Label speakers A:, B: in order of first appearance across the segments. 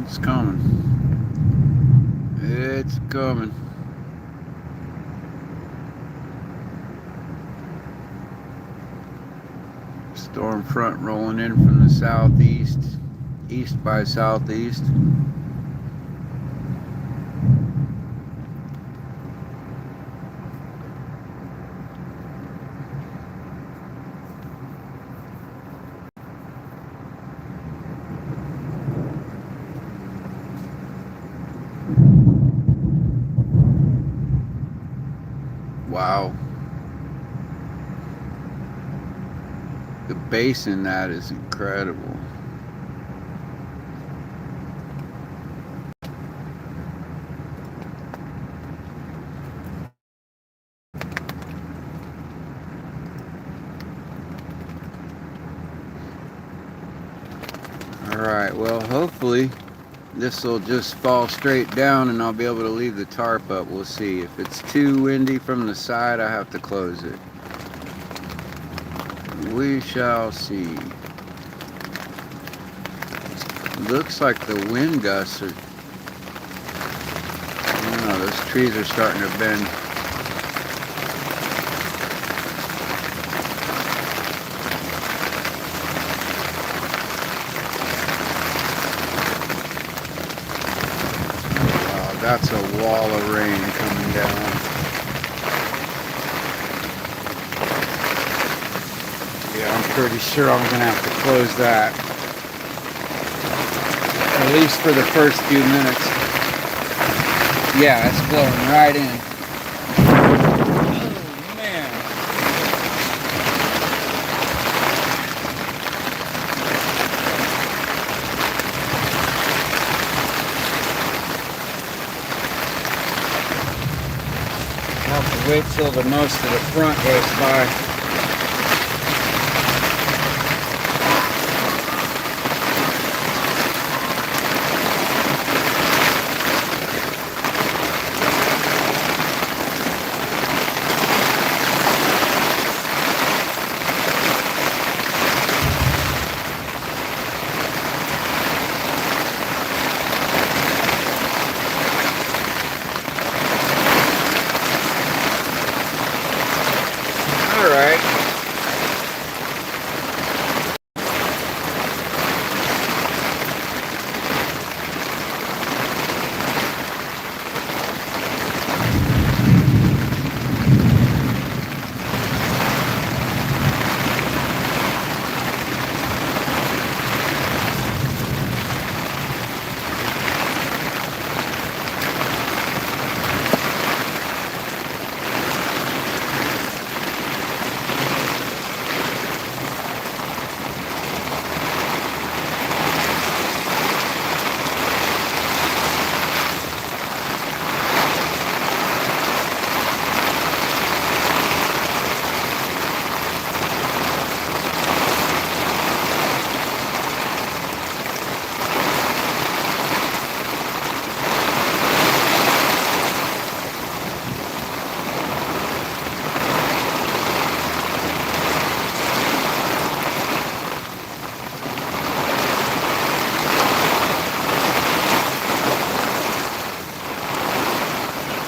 A: It's coming. It's coming. Storm front rolling in from the southeast, east by southeast. Wow. The bass in that is incredible. Alright, well, hopefully this will just fall straight down and I'll be able to leave the tarp up. We'll see. If it's too windy from the side, I have to close it. We shall see. Looks like the wind gusts are... I don't know, those trees are starting to bend. Wow, that's a wall of rain coming down. Yeah, I'm pretty sure I'm going to have to close that. At least for the first few minutes. Yeah, it's blowing right in. Oh, man. I'll have to wait till the most of the front goes by. Alright.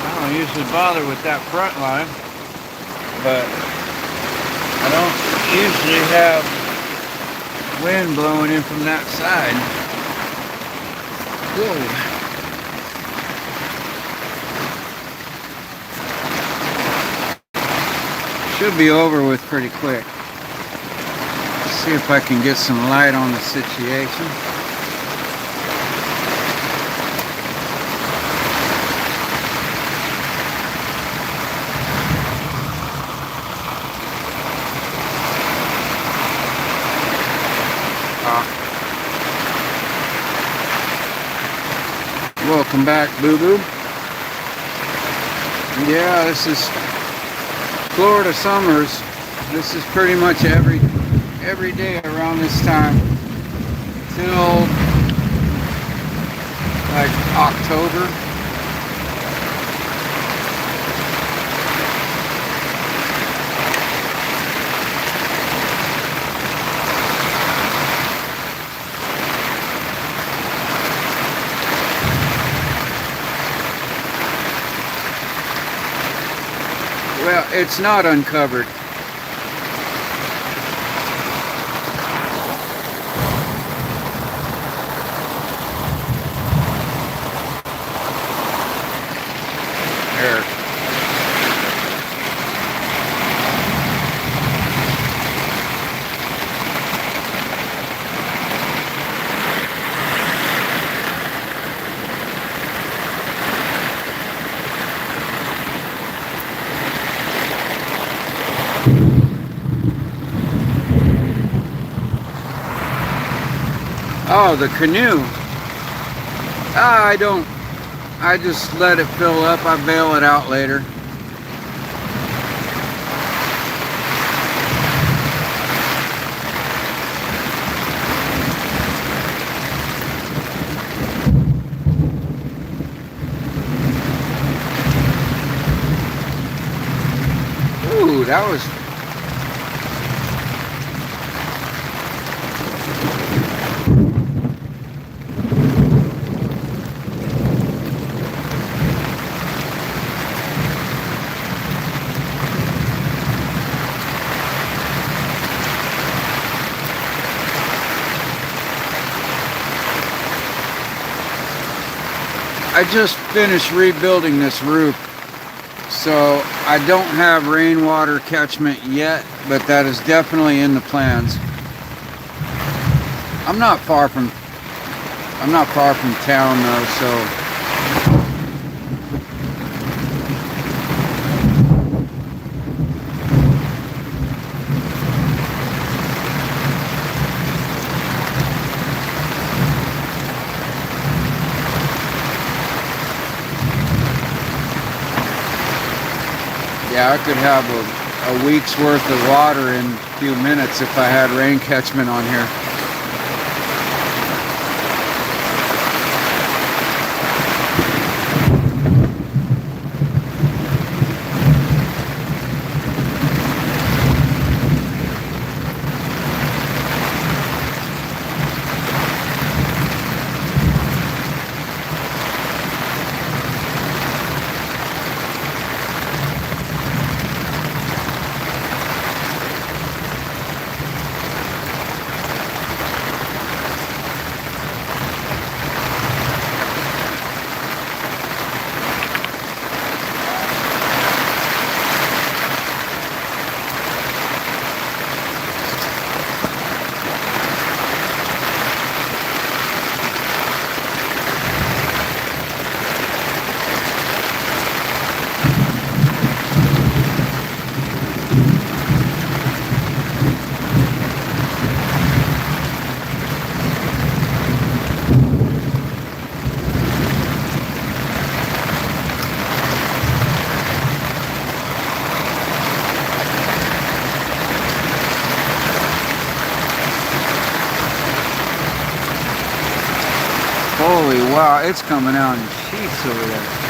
A: I don't usually bother with that front line, but I don't usually have wind blowing in from that side. Whoa. Should be over with pretty quick. See if I can get some light on the situation. Welcome back, Boo Boo. Yeah, this is Florida summers. This is pretty much every day around this time till like October. it's not uncovered. There. Oh, the canoe. I just let it fill up. I bail it out later. Ooh, that was... I just finished rebuilding this roof, so I don't have rainwater catchment yet, but that is definitely in the plans. I'm not far from town though, so yeah, I could have a week's worth of water in a few minutes if I had rain catchment on here. Holy wow, it's coming out in sheets over there.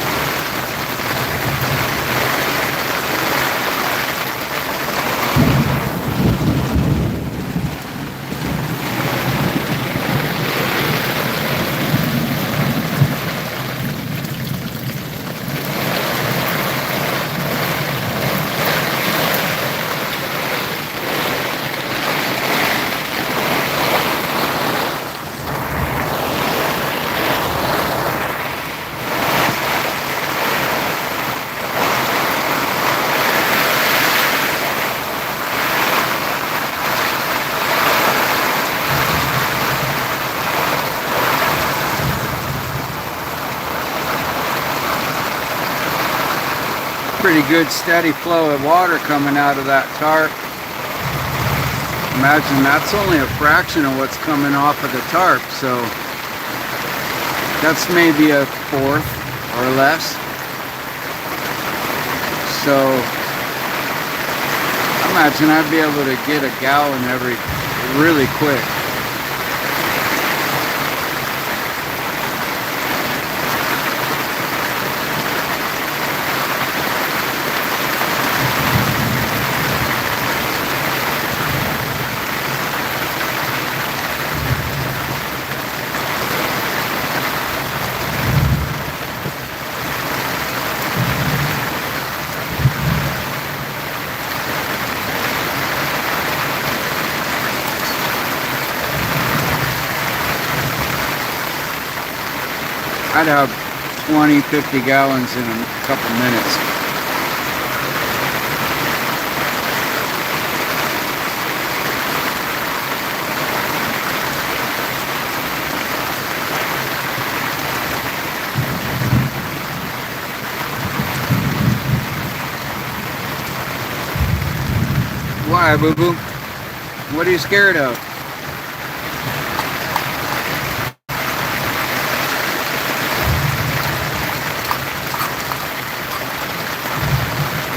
A: Pretty good steady flow of water coming out of that tarp. Imagine that's only a fraction of what's coming off of the tarp, so that's maybe a fourth or less. So I imagine I'd be able to get a gallon every really quick. I'd have 20, 50 gallons in a couple minutes. Why, boo-boo? What are you scared of?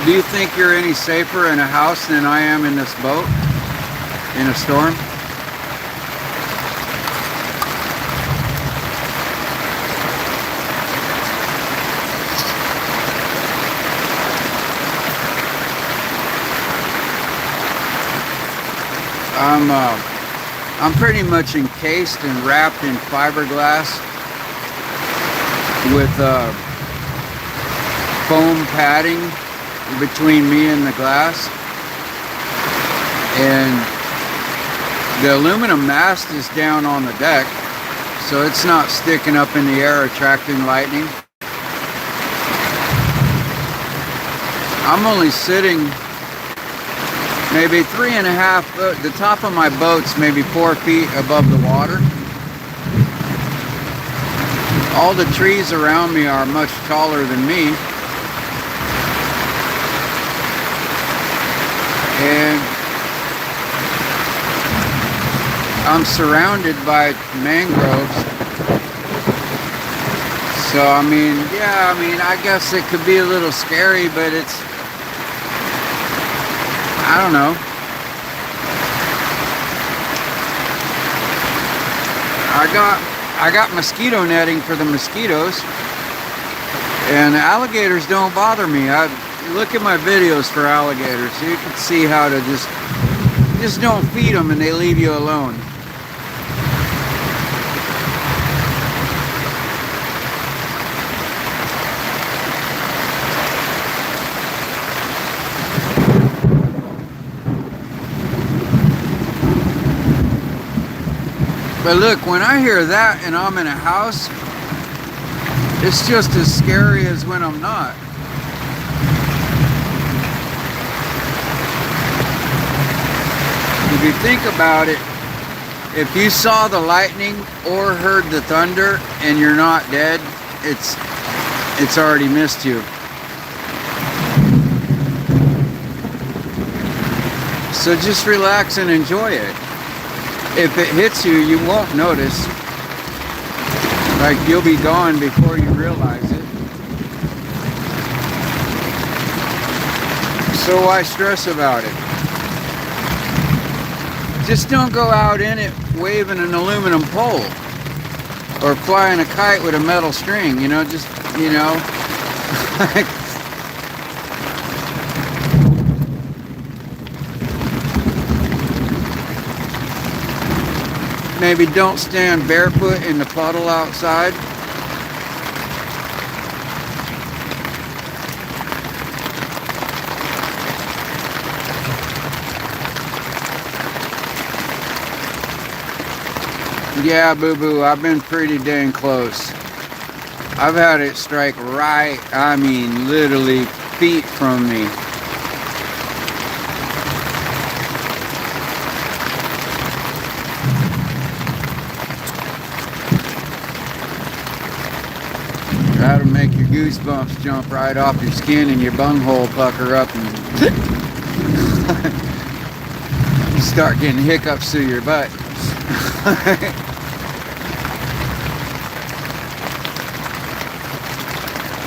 A: Do you think you're any safer in a house than I am in this boat? In a storm? I'm pretty much encased and wrapped in fiberglass with foam padding between me and the glass, and the aluminum mast is down on the deck, so it's not sticking up in the air attracting lightning. I'm only sitting maybe 3.5 foot, the top of my boat's maybe 4 feet above the water. All the trees around me are much taller than me. And I'm surrounded by mangroves. So, I mean, yeah, I guess it could be a little scary, but it's, I don't know. I got mosquito netting for the mosquitoes, and alligators don't bother me. Look at my videos for alligators. You can see how to just don't feed them and they leave you alone. But look, when I hear that and I'm in a house, it's just as scary as when I'm not. If you think about it, if you saw the lightning or heard the thunder and you're not dead, it's already missed you. So just relax and enjoy it. If it hits you, you won't notice. Like, you'll be gone before you realize it. So why stress about it? Just don't go out in it waving an aluminum pole or flying a kite with a metal string, you know, just, you know. Maybe don't stand barefoot in the puddle outside. Yeah, boo-boo, I've been pretty dang close. I've had it strike right, I mean, literally feet from me. That'll make your goosebumps jump right off your skin and your bunghole pucker up and you start getting hiccups through your butt.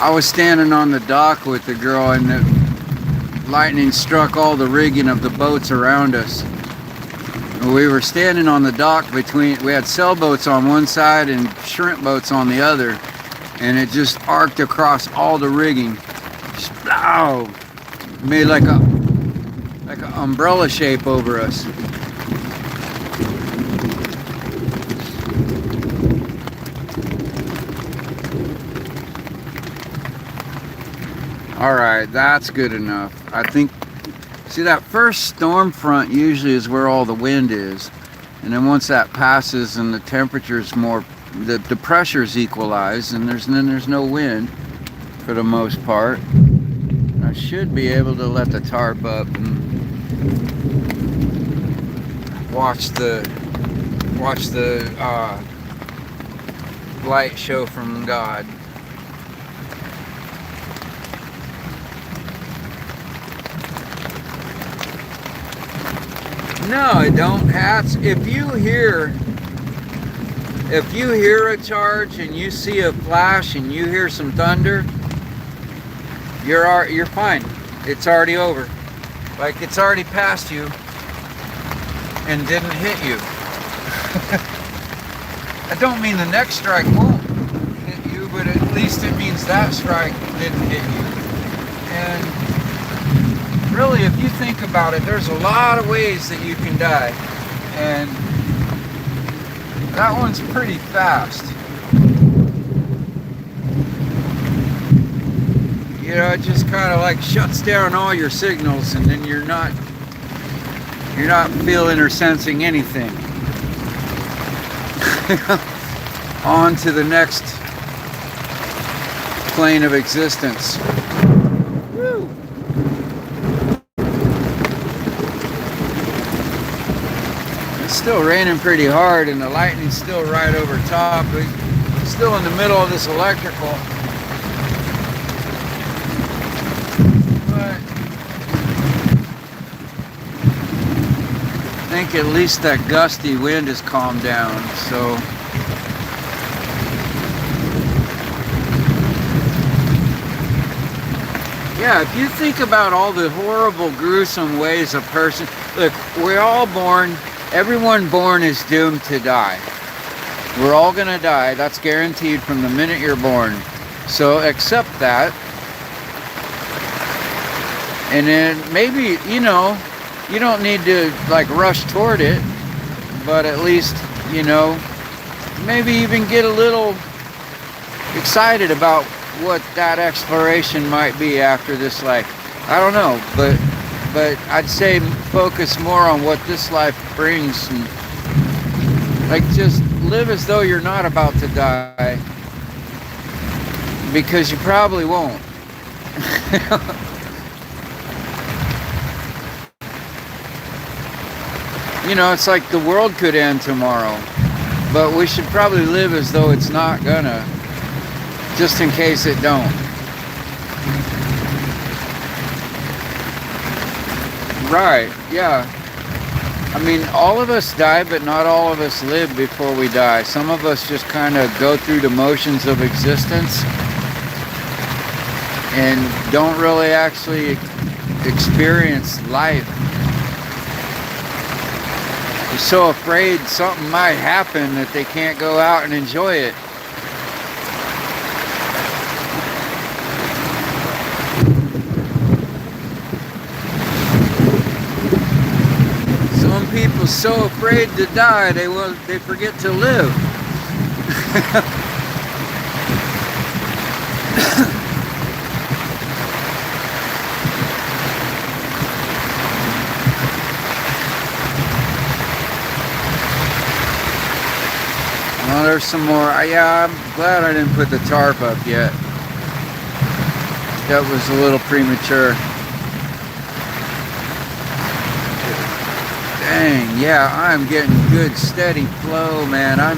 A: I was standing on the dock with the girl and the lightning struck all the rigging of the boats around us. We were standing on the dock we had sailboats on one side and shrimp boats on the other. And it just arced across all the rigging. Just, wow, made like an umbrella shape over us. All right, that's good enough. I think, see, that first storm front usually is where all the wind is. And then once that passes and the temperature is more the pressure's equalized, and there's no wind for the most part. I should be able to let the tarp up and watch the light show from God. No, I don't. Hats. If you hear a charge and you see a flash and you hear some thunder, you're fine. It's already over. Like it's already past you and didn't hit you. I don't mean the next strike won't hit you, but at least it means that strike didn't hit you. And really, if you think about it, there's a lot of ways that you can die, and that one's pretty fast. You know, it just kind of like shuts down all your signals, and then you're not feeling or sensing anything. On to the next plane of existence. Woo. It's still raining pretty hard, and the lightning's still right over top. We're still in the middle of this electrical. But I think at least that gusty wind has calmed down, so yeah, if you think about all the horrible, gruesome ways a person... Look, we're all born... Everyone born is doomed to die. We're all gonna die. That's guaranteed from the minute you're born. So accept that. And then maybe, you know, you don't need to like rush toward it, but at least, you know, maybe even get a little excited about what that exploration might be after this life. I don't know, but I'd say focus more on what this life brings, and like just live as though you're not about to die, because you probably won't. You know, it's like the world could end tomorrow, but we should probably live as though it's not gonna, just in case it don't. Right, yeah. I mean, all of us die, but not all of us live before we die. Some of us just kind of go through the motions of existence and don't really actually experience life. They're so afraid something might happen that they can't go out and enjoy it. People so afraid to die, they forget to live. Well, there's some more. Yeah, I'm glad I didn't put the tarp up yet. That was a little premature. Dang, yeah, I'm getting good steady flow, man. I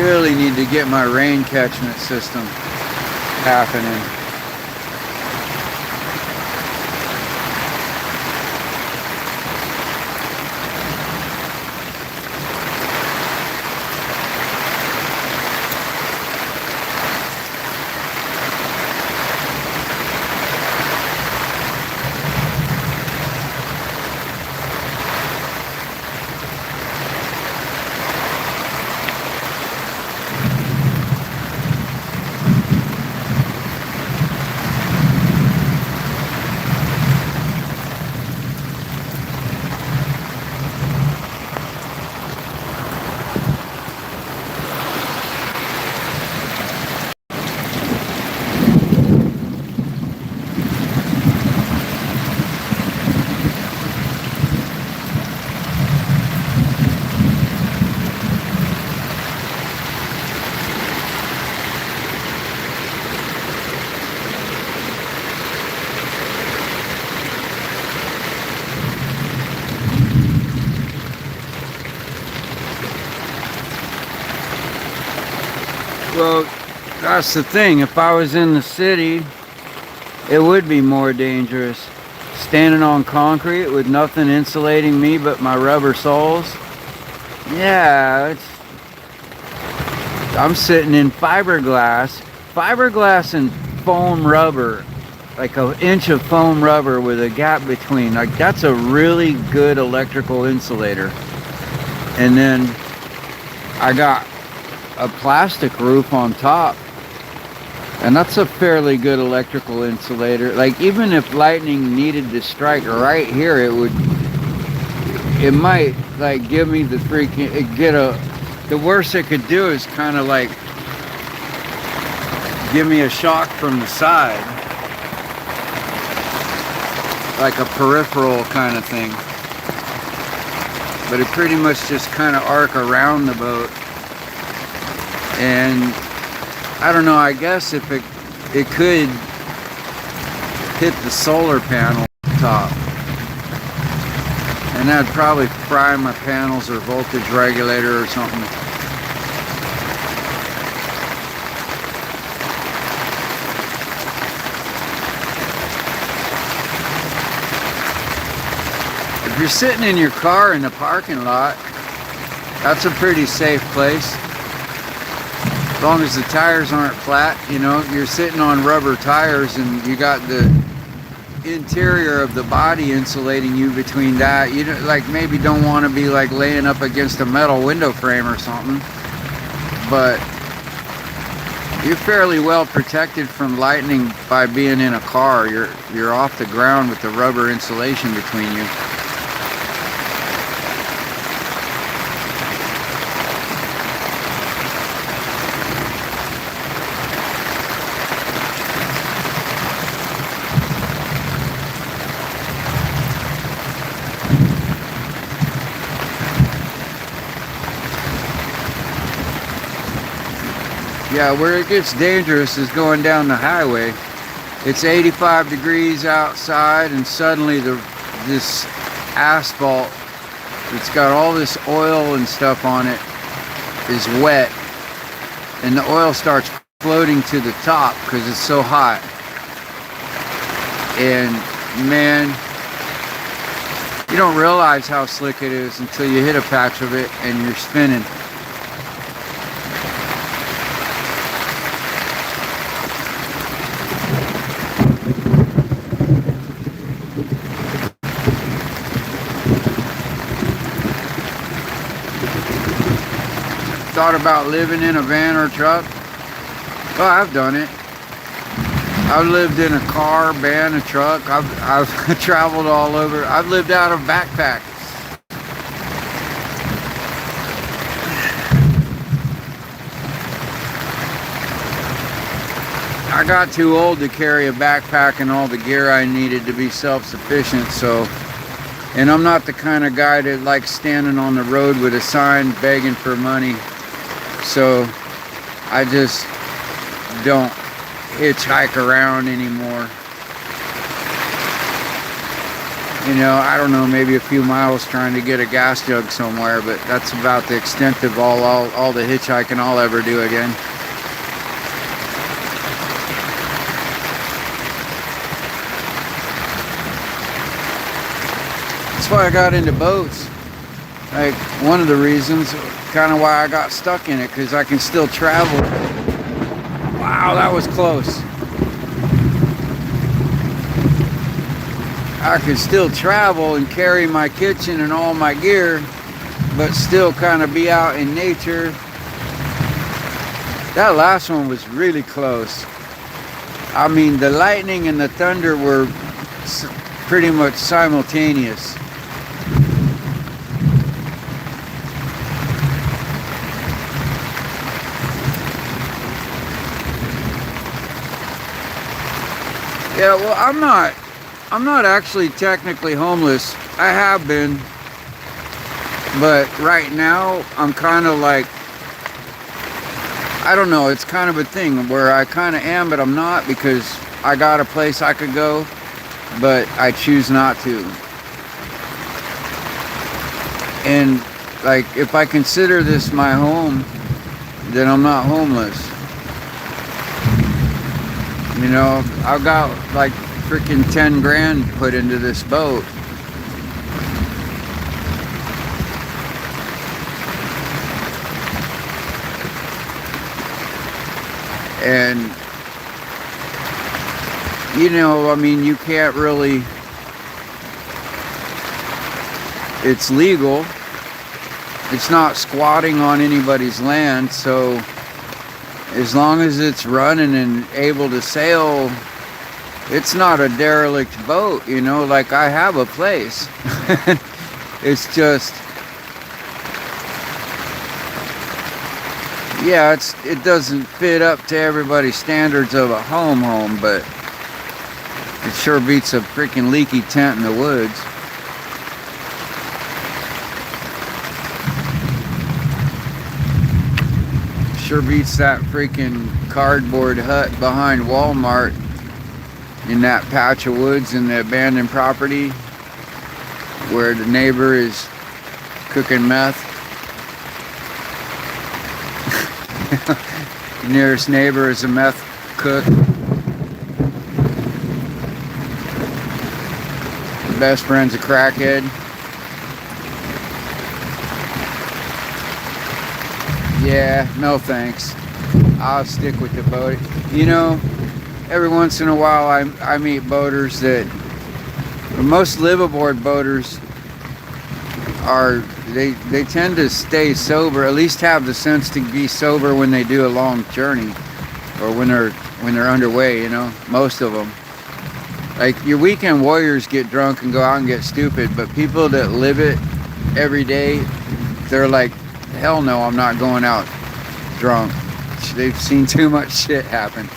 A: really need to get my rain catchment system happening. Well, that's the thing. If I was in the city, it would be more dangerous. Standing on concrete with nothing insulating me but my rubber soles. Yeah, I'm sitting in fiberglass. Fiberglass and foam rubber. Like an inch of foam rubber with a gap between. Like, that's a really good electrical insulator. And then I got a plastic roof on top. And that's a fairly good electrical insulator. Like, even if lightning needed to strike right here, it might like give me the freaking, the worst it could do is kind of like give me a shock from the side. Like a peripheral kind of thing. But it pretty much just kind of arc around the boat. And I don't know, I guess if it could hit the solar panel top. And that'd probably fry my panels or voltage regulator or something. If you're sitting in your car in the parking lot, that's a pretty safe place. As long as the tires aren't flat, you know, you're sitting on rubber tires and you got the interior of the body insulating you between that. You like maybe don't want to be like laying up against a metal window frame or something, but you're fairly well protected from lightning by being in a car. You're off the ground with the rubber insulation between you. Yeah, where it gets dangerous is going down the highway. It's 85 degrees outside and suddenly this asphalt that's got all this oil and stuff on it is wet. And the oil starts floating to the top because it's so hot. And man, you don't realize how slick it is until you hit a patch of it and you're spinning. Thought about living in a van or truck? Well, I've done it. I've lived in a car, van, a truck. I've traveled all over. I've lived out of backpacks. I got too old to carry a backpack and all the gear I needed to be self-sufficient, so. And I'm not the kind of guy that likes standing on the road with a sign begging for money. So I just don't hitchhike around anymore. You know, I don't know, maybe a few miles trying to get a gas jug somewhere, but that's about the extent of all the hitchhiking I'll ever do again. That's why I got into boats. Like, one of the reasons, kind of why I got stuck in it, because I can still travel. Wow, that was close. I could still travel and carry my kitchen and all my gear, but still kind of be out in nature. That last one was really close. I mean, the lightning and the thunder were pretty much simultaneous. Yeah, well, I'm not actually technically homeless. I have been, but right now I'm kind of like, I don't know, it's kind of a thing where I kind of am, but I'm not, because I got a place I could go, but I choose not to. And like, if I consider this my home, then I'm not homeless. You know, I've got like freaking 10 grand put into this boat. And, you know, I mean, you can't really, it's legal. It's not squatting on anybody's land, so as long as it's running and able to sail, it's not a derelict boat, you know, like I have a place. It's just, yeah, it doesn't fit up to everybody's standards of a home, but it sure beats a freaking leaky tent in the woods. Sure beats that freaking cardboard hut behind Walmart in that patch of woods in the abandoned property where the neighbor is cooking meth. The nearest neighbor is a meth cook. The best friend's a crackhead. Yeah, no thanks. I'll stick with the boat. You know, every once in a while I meet boaters that, most liveaboard boaters are, they tend to stay sober, at least have the sense to be sober when they do a long journey, or when they're underway, you know, most of them. Like, your weekend warriors get drunk and go out and get stupid, but people that live it every day, they're like, hell no, I'm not going out drunk. They've seen too much shit happen.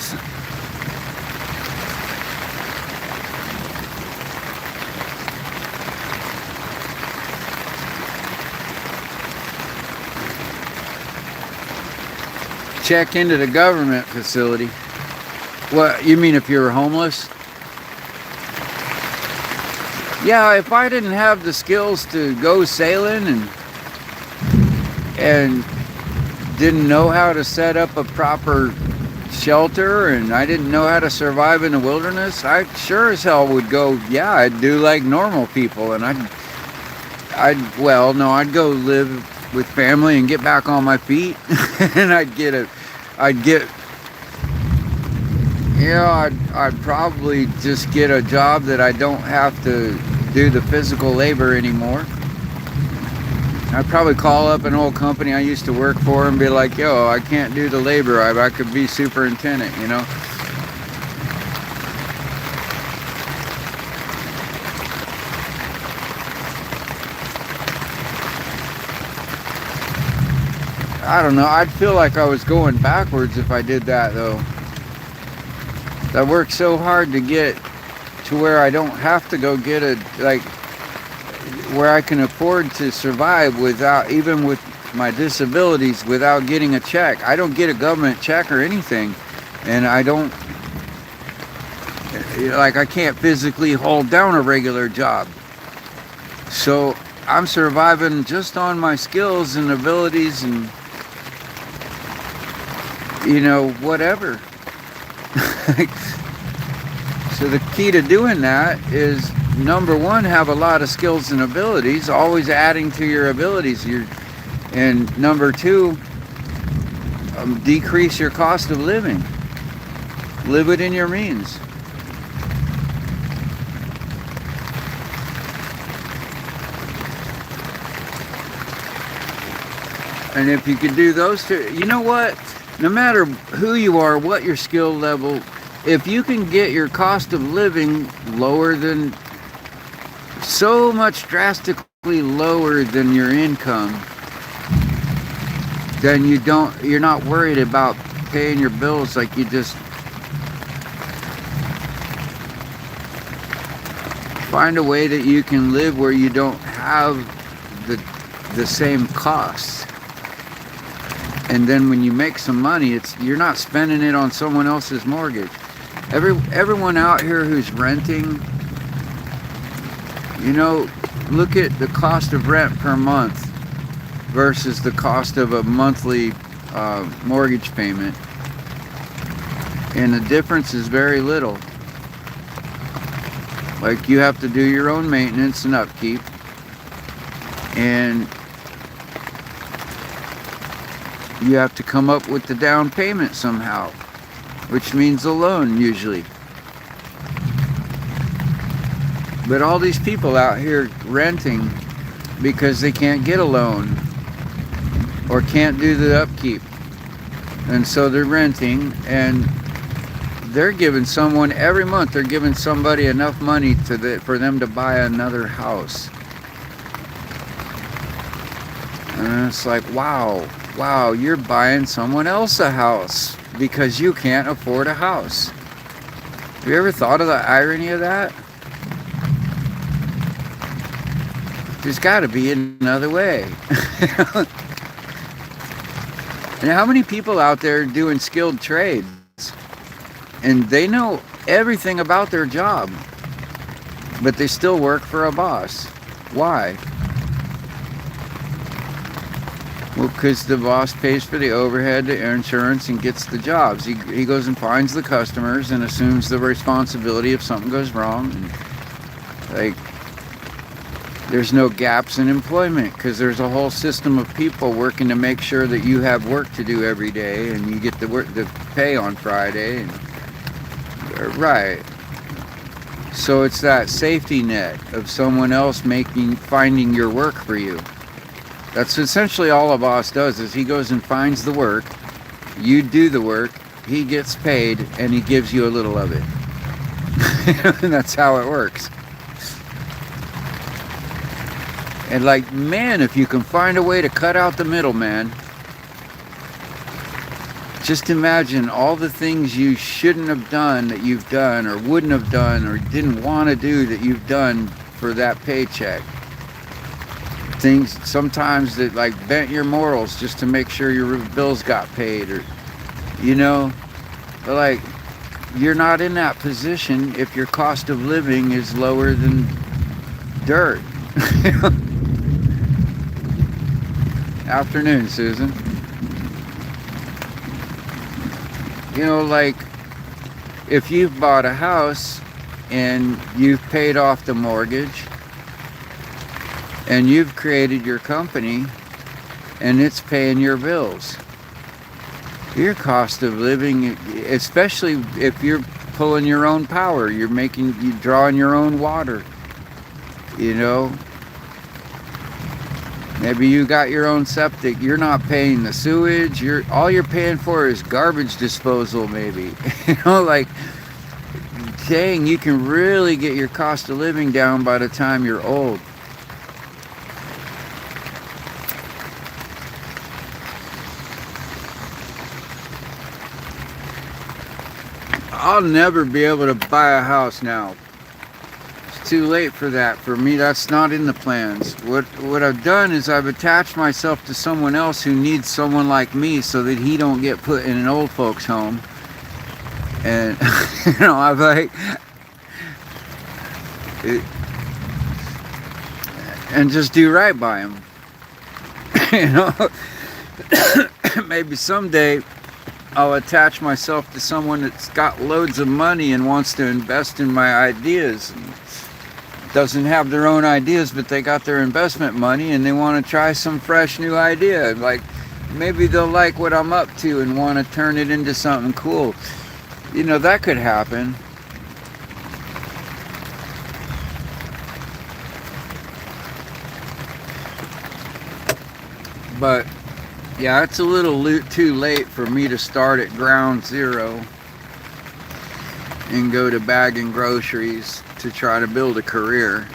A: Check into the government facility. What, you mean if you're homeless? Yeah, if I didn't have the skills to go sailing and didn't know how to set up a proper shelter, and I didn't know how to survive in the wilderness, I sure as hell would go, yeah, I'd do like normal people, and I'd go live with family and get back on my feet. And I'd probably just get a job that I don't have to do the physical labor anymore. I'd probably call up an old company I used to work for and be like, yo, I can't do the labor. I could be superintendent, you know? I don't know. I'd feel like I was going backwards if I did that, though. I worked so hard to get to where I don't have to go get where I can afford to survive without, even with my disabilities, without getting a check. I don't get a government check or anything, and I can't physically hold down a regular job. So I'm surviving just on my skills and abilities and, you know, whatever. So the key to doing that is, number one, have a lot of skills and abilities, always adding to your abilities. And number two, decrease your cost of living. Live within your means. And if you could do those two, you know what? No matter who you are, what your skill level, if you can get your cost of living lower than, so much drastically lower than your income, then you're not worried about paying your bills. Like, you just find a way that you can live where you don't have the same costs. And then when you make some money, you're not spending it on someone else's mortgage. Everyone out here who's renting, you know, look at the cost of rent per month versus the cost of a monthly mortgage payment. and the difference is very little. Like, you have to do your own maintenance and upkeep, and you have to come up with the down payment somehow, which means a loan usually. But all these people out here renting because they can't get a loan or can't do the upkeep, and so they're renting, and they're giving someone every month, they're giving somebody enough money for them to buy another house. And it's like, wow, you're buying someone else a house because you can't afford a house. Have you ever thought of the irony of that? There's got to be another way. And how many people out there doing skilled trades, and they know everything about their job, but they still work for a boss? Why? Well, because the boss pays for the overhead, the insurance, and gets the jobs. He goes and finds the customers and assumes the responsibility if something goes wrong. And, like, there's no gaps in employment because there's a whole system of people working to make sure that you have work to do every day and you get the pay on Friday. And, right. So it's that safety net of someone else finding your work for you. That's essentially all a boss does, is he goes and finds the work, you do the work, he gets paid, and he gives you a little of it. And that's how it works. And like, man, if you can find a way to cut out the middleman, just imagine all the things you shouldn't have done that you've done, or wouldn't have done, or didn't want to do that you've done for that paycheck. Things sometimes that like bent your morals just to make sure your bills got paid, or, you know, but like, you're not in that position if your cost of living is lower than dirt. Afternoon, Susan. You know, like, if you've bought a house and you've paid off the mortgage and you've created your company and it's paying your bills, your cost of living, especially if you're pulling your own power, you're drawing your own water, you know. Maybe you got your own septic, you're not paying the sewage, all you're paying for is garbage disposal, maybe. You know, like, dang, you can really get your cost of living down by the time you're old. I'll never be able to buy a house now. It's too late for that. For me, that's not in the plans. What I've done is I've attached myself to someone else who needs someone like me so that he don't get put in an old folks home. And, you know, I've like... and just do right by him. You know? Maybe someday I'll attach myself to someone that's got loads of money and wants to invest in my ideas. Doesn't have their own ideas, but they got their investment money and they want to try some fresh new idea. Like, maybe they'll like what I'm up to and want to turn it into something cool. You know, that could happen. But yeah, it's a little too late for me to start at ground zero and go to bagging groceries to try to build a career.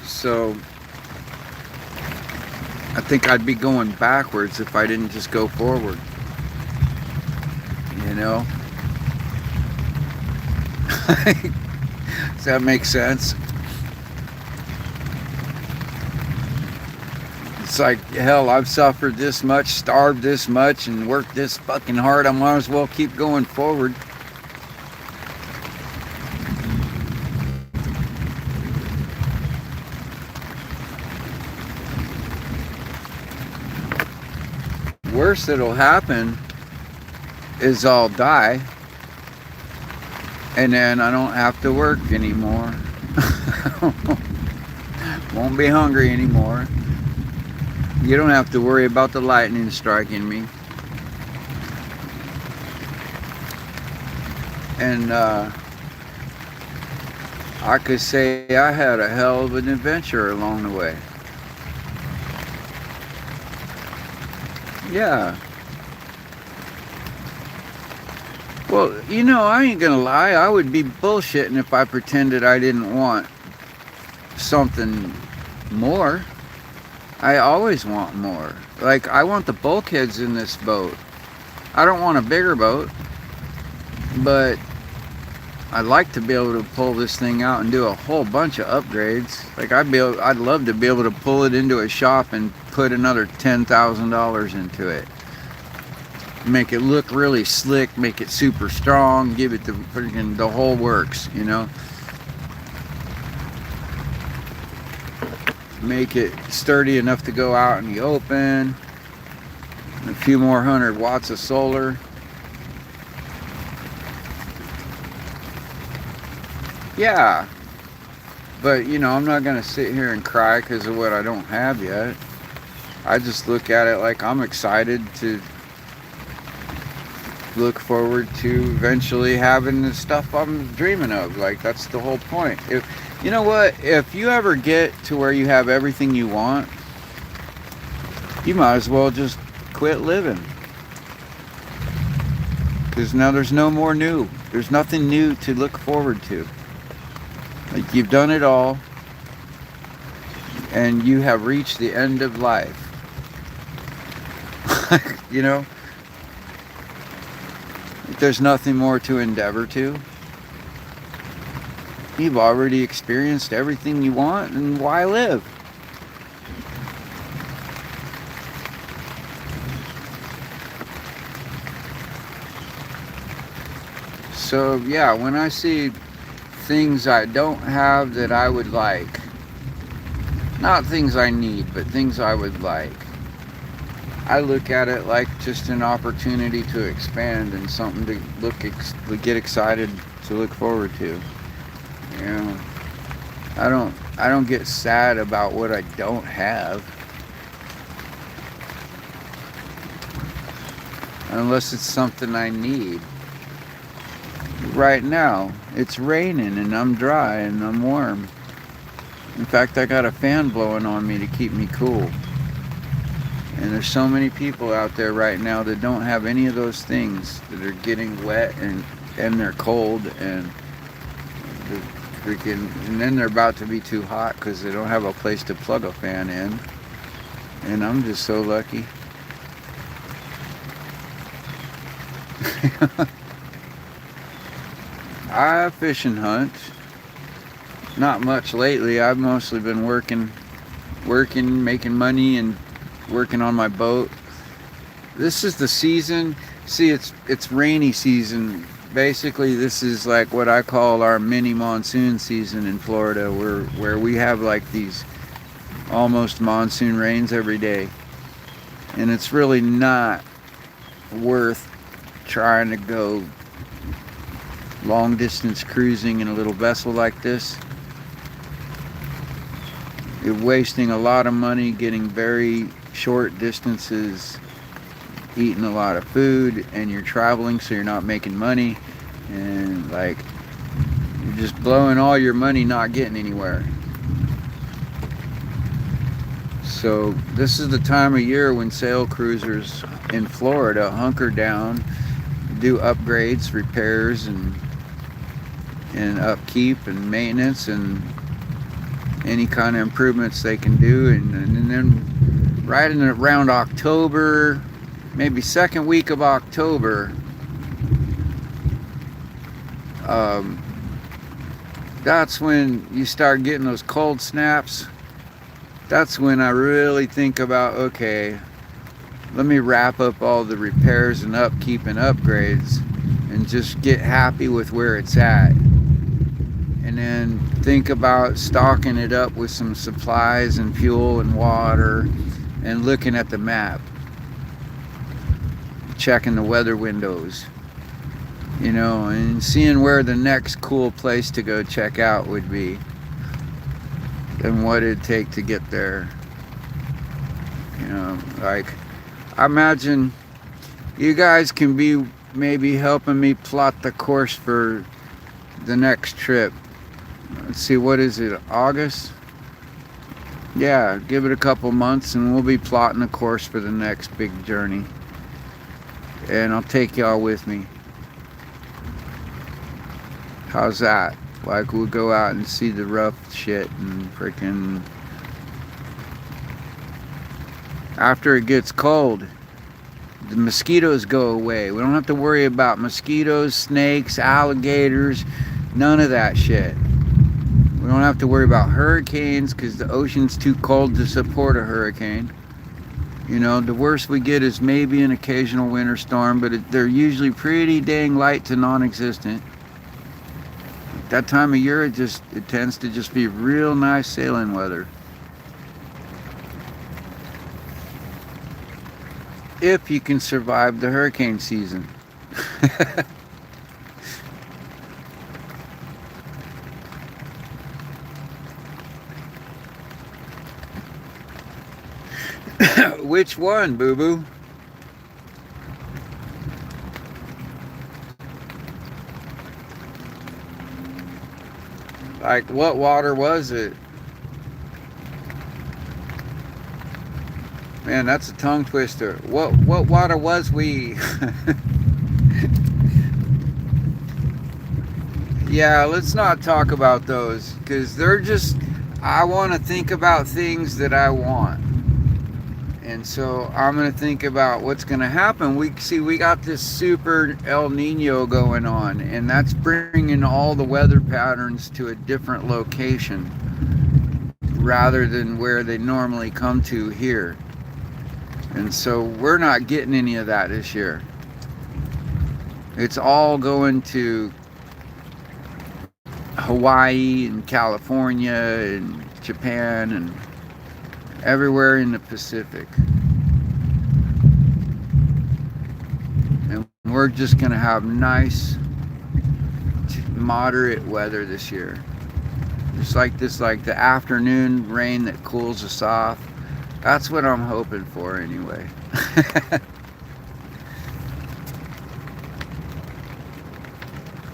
A: So I think I'd be going backwards if I didn't just go forward. You know? Does that make sense? It's like, hell, I've suffered this much, starved this much, and worked this fucking hard. I might as well keep going forward. Worst that'll happen is all die, and then I don't have to work anymore. Won't be hungry anymore. You don't have to worry about the lightning striking me. And I could say I had a hell of an adventure along the way. Yeah. Well, you know, I ain't gonna lie. I would be bullshitting if I pretended I didn't want something more. I always want more. Like, I want the bulkheads in this boat. I don't want a bigger boat, but I'd like to be able to pull this thing out and do a whole bunch of upgrades. Like, I'd love to be able to pull it into a shop and put another $10,000 into it. Make it look really slick, make it super strong, give it the whole works, you know. Make it sturdy enough to go out in the open. A few more 100 watts of solar. Yeah, but you know, I'm not gonna sit here and cry because of what I don't have yet. I just look at it like I'm excited to look forward to eventually having the stuff I'm dreaming of. Like, that's the whole point. If you know what, if you ever get to where you have everything you want, you might as well just quit living, because now there's no more new. There's nothing new to look forward to. Like, you've done it all, and you have reached the end of life. You know, there's nothing more to endeavor to. You've already experienced everything you want, and why live? So yeah, when I see things I don't have that I would like, not things I need, but things I would like, I look at it like just an opportunity to expand and something to get excited to look forward to. You know, I don't get sad about what I don't have, unless it's something I need. Right now, it's raining and I'm dry and I'm warm. In fact, I got a fan blowing on me to keep me cool. And there's so many people out there right now that don't have any of those things, that are getting wet and they're cold and and then they're about to be too hot because they don't have a place to plug a fan in. And I'm just so lucky. I fish and hunt. Not much lately. I've mostly been working, making money, and working on my boat. This is the season. See, it's rainy season. Basically, this is like what I call our mini monsoon season in Florida, where we have like these almost monsoon rains every day. And it's really not worth trying to go long distance cruising in a little vessel like this. You're wasting a lot of money getting very short distances, eating a lot of food, and you're traveling, so you're not making money, and like, you're just blowing all your money not getting anywhere. So this is the time of year when sail cruisers in Florida hunker down, do upgrades, repairs, and upkeep and maintenance and any kind of improvements they can do. And then right in around October, maybe second week of October, that's when you start getting those cold snaps. That's when I really think about, okay, let me wrap up all the repairs and upkeep and upgrades and just get happy with where it's at. And then think about stocking it up with some supplies and fuel and water, and looking at the map. checking the weather windows, you know, and seeing where the next cool place to go check out would be and what it'd take to get there. You know, like, I imagine you guys can be maybe helping me plot the course for the next trip. Let's see, what is it, August? Yeah, give it a couple months and we'll be plotting a course for the next big journey. And I'll take y'all with me. How's that? Like, we'll go out and see the rough shit and freaking... After it gets cold, the mosquitoes go away. We don't have to worry about mosquitoes, snakes, alligators, none of that shit. We don't have to worry about hurricanes because the ocean's too cold to support a hurricane. You know, the worst we get is maybe an occasional winter storm, but they're usually pretty dang light to non-existent. That time of year, it tends to just be real nice sailing weather. If you can survive the hurricane season. Which one, boo-boo? Like, what water was it? Man, that's a tongue twister. What water was we? Yeah, let's not talk about those, because they're just, I want to think about things that I want. And so I'm going to think about what's going to happen. We got this super El Nino going on, and that's bringing all the weather patterns to a different location rather than where they normally come to here. And so we're not getting any of that this year. It's all going to Hawaii and California and Japan and everywhere in the Pacific. And we're just going to have nice, moderate weather this year. Just like this, like the afternoon rain that cools us off. That's what I'm hoping for anyway.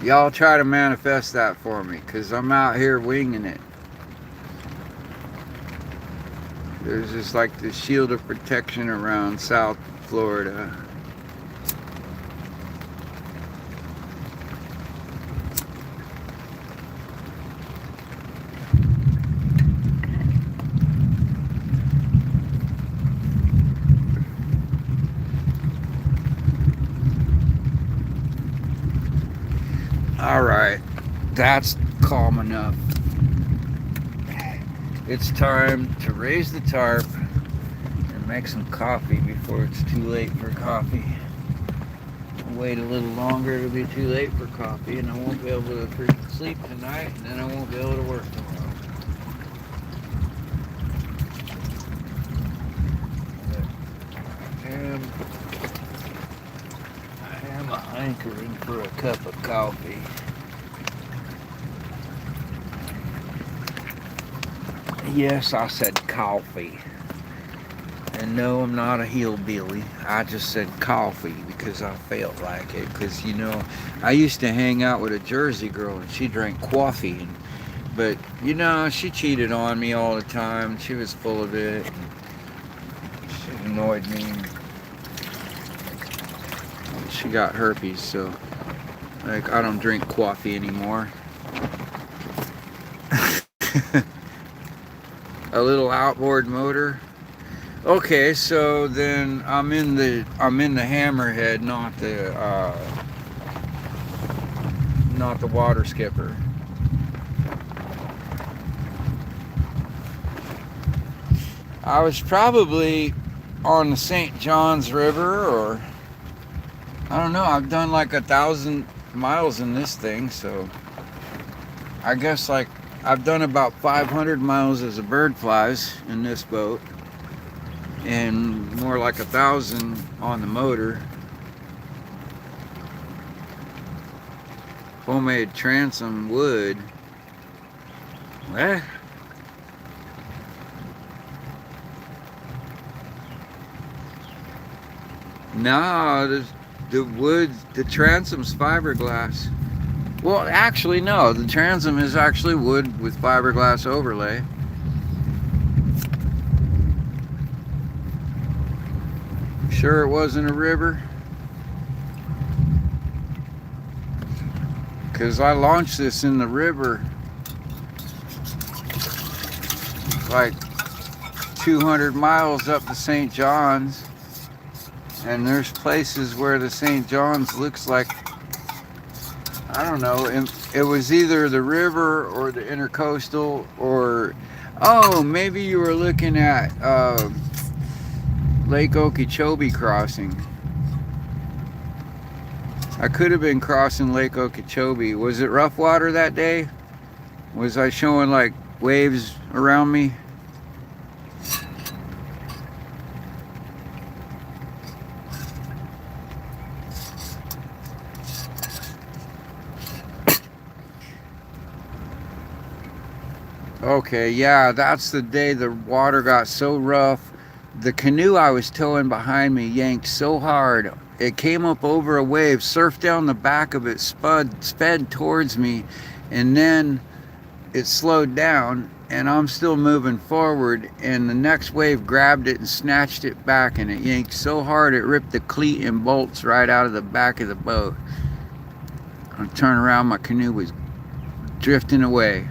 A: Y'all try to manifest that for me, because I'm out here winging it. There's just like the shield of protection around South Florida. All right, that's calm enough. It's time to raise the tarp and make some coffee before it's too late for coffee. I'll wait a little longer, it'll be too late for coffee, and I won't be able to freaking sleep tonight, and then I won't be able to work tomorrow. I am hankering for a cup of coffee. Yes, I said coffee. And no, I'm not a hillbilly. I just said coffee because I felt like it. Because, you know, I used to hang out with a Jersey girl and she drank coffee. But, you know, she cheated on me all the time. She was full of it. She annoyed me. She got herpes, so, like, I don't drink coffee anymore. A little outboard motor. Okay, so then I'm in the hammerhead, not the water skipper. I was probably on the St. Johns River, or I don't know. I've done like 1,000 miles in this thing, so I guess like I've done about 500 miles as a bird flies in this boat, and more like 1,000 on the motor. homemade transom wood. Eh? No, the wood, the transom's fiberglass. Well, actually, no. The transom is actually wood with fiberglass overlay. Sure it wasn't a river? Because I launched this in the river like 200 miles up the St. John's. And there's places where the St. John's looks like, I don't know, it was either the river or the intercoastal, or, oh, maybe you were looking at Lake Okeechobee crossing. I could have been crossing Lake Okeechobee. Was it rough water that day? Was I showing like waves around me? Okay, yeah, that's the day the water got so rough. The canoe I was towing behind me yanked so hard, it came up over a wave, surfed down the back of it, sped towards me, and then it slowed down, and I'm still moving forward, and the next wave grabbed it and snatched it back, and it yanked so hard it ripped the cleat and bolts right out of the back of the boat. I turned around, my canoe was drifting away.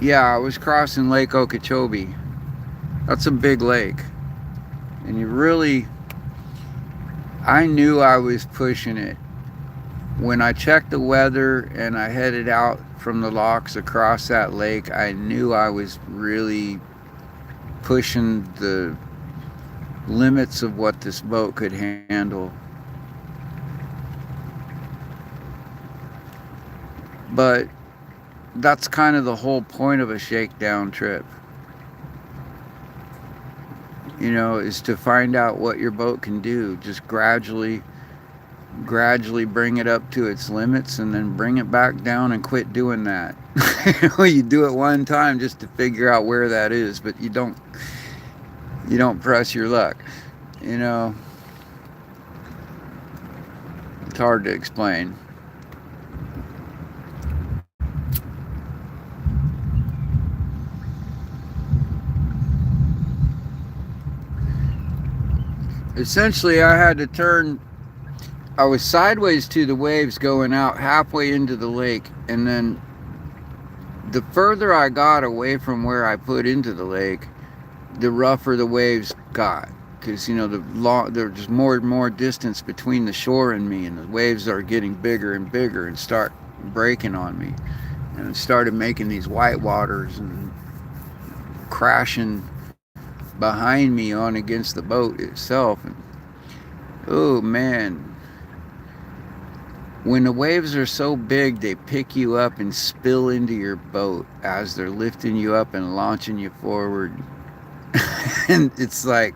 A: Yeah, I was crossing Lake Okeechobee. That's a big lake. And you really, I knew I was pushing it. When I checked the weather and I headed out from the locks across that lake, I knew I was really pushing the limits of what this boat could handle. But that's kind of the whole point of a shakedown trip, you know, is to find out what your boat can do. Just gradually bring it up to its limits, and then bring it back down and quit doing that. You do it one time just to figure out where that is, but you don't press your luck, you know. It's hard to explain. Essentially, I had to turn, I was sideways to the waves going out halfway into the lake, and then the further I got away from where I put into the lake, the rougher the waves got, because, you know, there's more and more distance between the shore and me, and the waves are getting bigger and bigger and start breaking on me, and it started making these white waters and crashing behind me on against the boat itself. And oh man, when the waves are so big, they pick you up and spill into your boat as they're lifting you up and launching you forward. And it's like,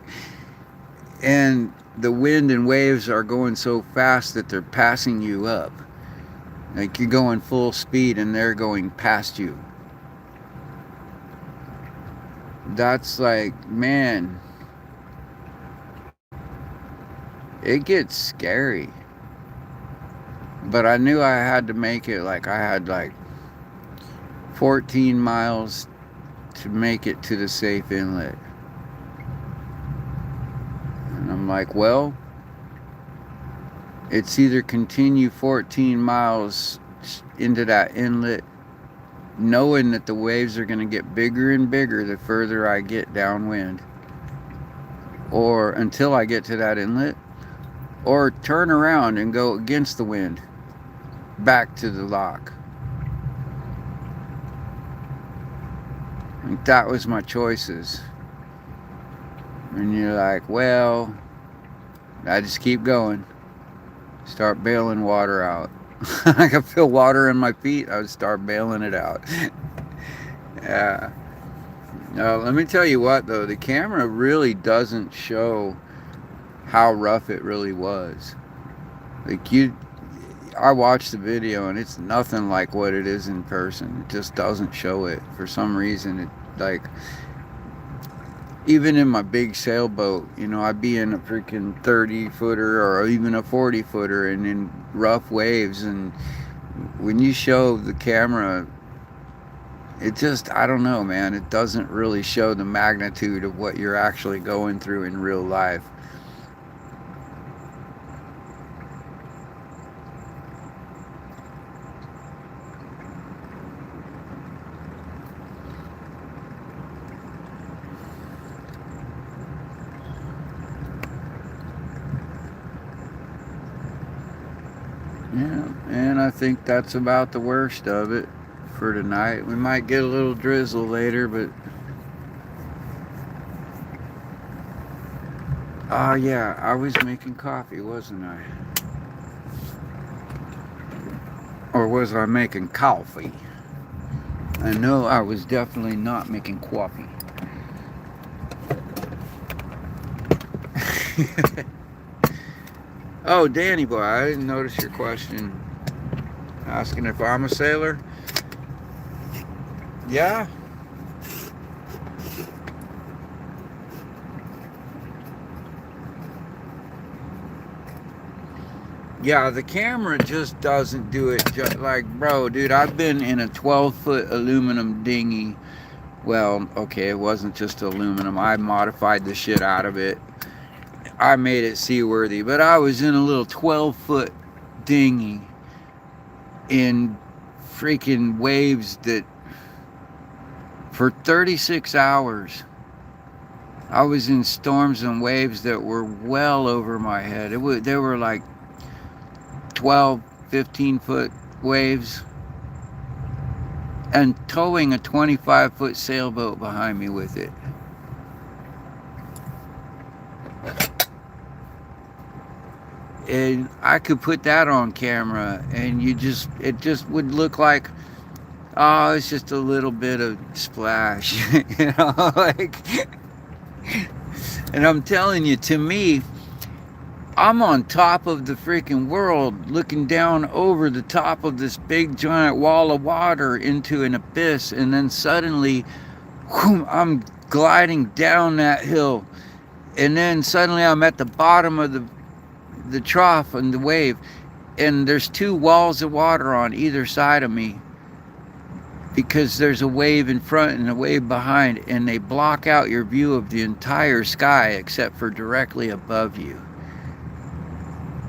A: and the wind and waves are going so fast that they're passing you up, like you're going full speed and they're going past you. That's like, man, it gets scary. But I knew I had to make it. Like, I had like 14 miles to make it to the safe inlet. And I'm like, well, it's either continue 14 miles into that inlet, knowing that the waves are going to get bigger and bigger the further I get downwind, or until I get to that inlet, or turn around and go against the wind back to the lock. Like, that was my choices. And you're like, well, I just keep going. Start bailing water out. I could feel water in my feet, I would start bailing it out. Yeah. Let me tell you what, though, the camera really doesn't show how rough it really was. Like, I watched the video and it's nothing like what it is in person. It just doesn't show it for some reason. It like even in my big sailboat, you know, I'd be in a freaking 30 footer or even a 40 footer and in rough waves, and when you show the camera, it just, I don't know, man, it doesn't really show the magnitude of what you're actually going through in real life. Yeah, and I think that's about the worst of it for tonight. We might get a little drizzle later, but yeah, I was making coffee, wasn't I? Or was I making coffee? I know I was definitely not making coffee. Oh, Danny boy, I didn't notice your question. Asking if I'm a sailor? Yeah. Yeah, the camera just doesn't do it. Just like, bro, dude, I've been in a 12-foot aluminum dinghy. Well, okay, it wasn't just aluminum. I modified the shit out of it. I made it seaworthy, but I was in a little 12-foot dinghy in freaking waves that for 36 hours I was in storms and waves that were well over my head. They were like 12, 15-foot waves, and towing a 25-foot sailboat behind me with it. And I could put that on camera and it just would look like, oh, it's just a little bit of splash, you know, like, and I'm telling you, to me, I'm on top of the freaking world looking down over the top of this big giant wall of water into an abyss, and then suddenly, whoom, I'm gliding down that hill, and then suddenly I'm at the bottom of the trough and the wave, and there's two walls of water on either side of me because there's a wave in front and a wave behind, and they block out your view of the entire sky except for directly above you.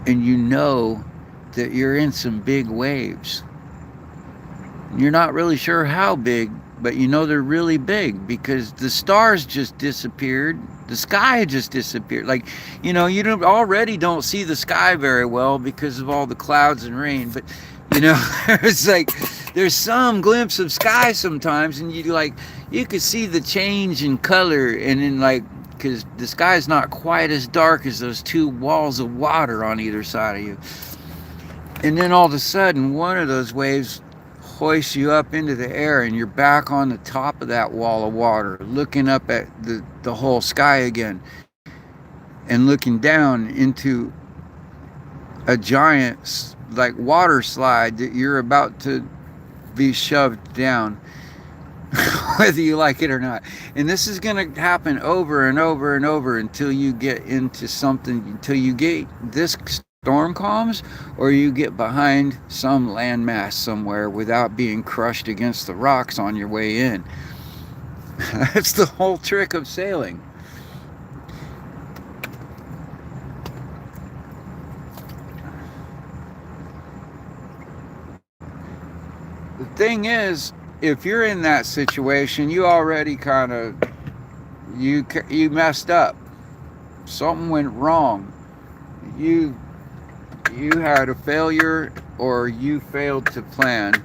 A: And you know that you're in some big waves. You're not really sure how big, but you know they're really big because the stars just disappeared. The sky just disappeared. Like, you know, you already don't see the sky very well because of all the clouds and rain. But, you know, it's like there's some glimpse of sky sometimes, and you could see the change in color, and then like, because the sky is not quite as dark as those two walls of water on either side of you. And then all of a sudden, one of those waves hoists you up into the air, and you're back on the top of that wall of water, looking up at the whole sky again, and looking down into a giant, like, water slide that you're about to be shoved down. Whether you like it or not. And this is going to happen over and over and over until you get into something, until you get this storm calms, or you get behind some landmass somewhere without being crushed against the rocks on your way in. That's the whole trick of sailing. The thing is, if you're in that situation, you already kind of, you messed up. Something went wrong. You had a failure, or you failed to plan,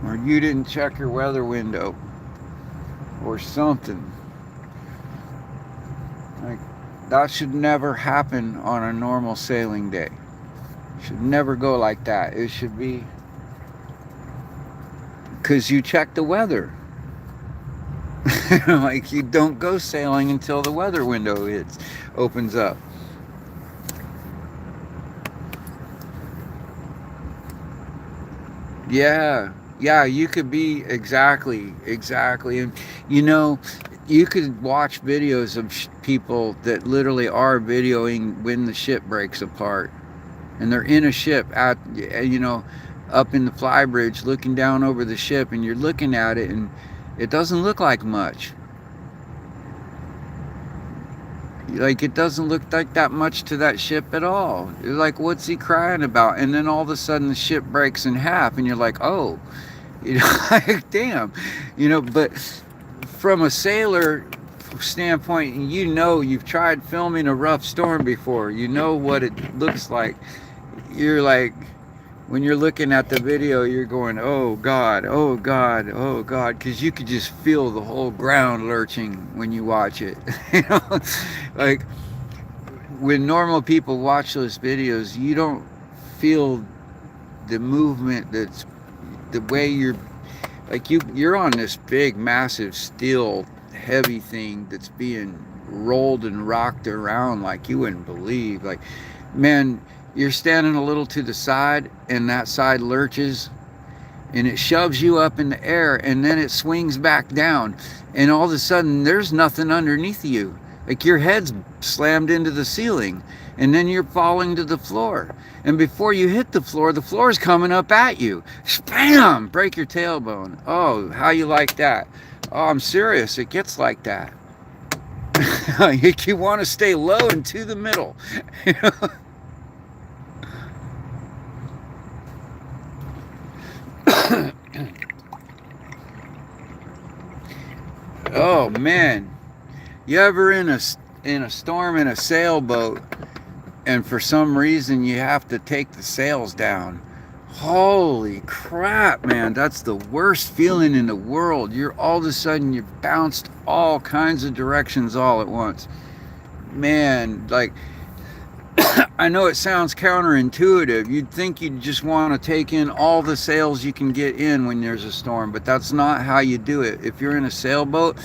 A: or you didn't check your weather window, or something. Like, that should never happen on a normal sailing day. It should never go like that. It should be because you check the weather. Like, you don't go sailing until the weather window opens up. Yeah, yeah, you could be exactly, and you know, you could watch videos of people that literally are videoing when the ship breaks apart, and they're in a ship out, up in the flybridge, looking down over the ship, and you're looking at it, and it doesn't look like much. Like it doesn't look like that much to that ship at all. You're like, what's he crying about? And then all of a sudden the ship breaks in half, and you're like, oh, like damn, But from a sailor standpoint, you've tried filming a rough storm before. You know what it looks like. You're like, when you're looking at the video, you're going, oh God, oh God, oh God, because you could just feel the whole ground lurching when you watch it. you know, like when normal people watch those videos, you don't feel the movement that's the way you're on this big massive steel heavy thing that's being rolled and rocked around like you wouldn't believe. Like, man, you're standing a little to the side and that side lurches and it shoves you up in the air and then it swings back down and all of a sudden there's nothing underneath you, like your head's slammed into the ceiling and then you're falling to the floor, and before you hit the floor's coming up at you. Bam! Break your tailbone. Oh, how you like that? Oh, I'm serious, it gets like that. You want to stay low and to the middle. Oh man, you ever in a storm in a sailboat, and for some reason you have to take the sails down? Holy crap, man, that's the worst feeling in the world. You're all of a sudden you've bounced all kinds of directions all at once. Man, like I know it sounds counterintuitive. You'd think you'd just want to take in all the sails you can get in when there's a storm, but that's not how you do it. If you're in a sailboat,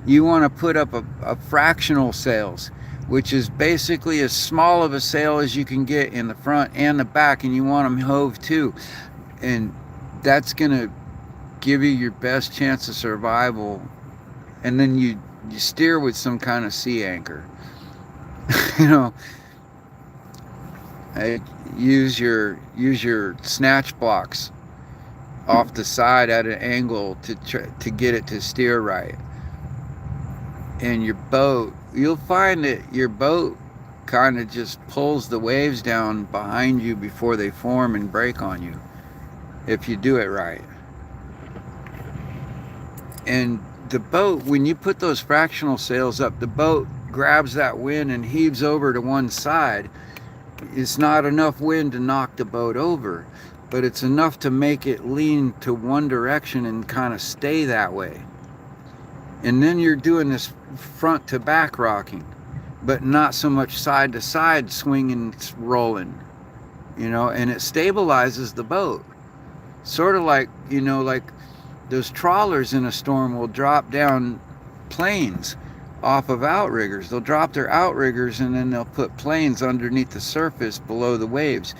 A: you want to put up a fractional sails, which is basically as small of a sail as you can get in the front and the back, and you want them hove too. And that's going to give you your best chance of survival. And then you steer with some kind of sea anchor. you know, use your snatch blocks off the side at an angle to get it to steer right. And your boat, you'll find that your boat kind of just pulls the waves down behind you before they form and break on you, if you do it right. And the boat, when you put those fractional sails up, the boat grabs that wind and heaves over to one side. It's not enough wind to knock the boat over, but it's enough to make it lean to one direction and kind of stay that way. And then you're doing this front to back rocking, but not so much side to side swinging, rolling, and it stabilizes the boat. Sort of like, like those trawlers in a storm will drop down planes off of outriggers. They'll drop their outriggers and then they'll put planes underneath the surface below the waves,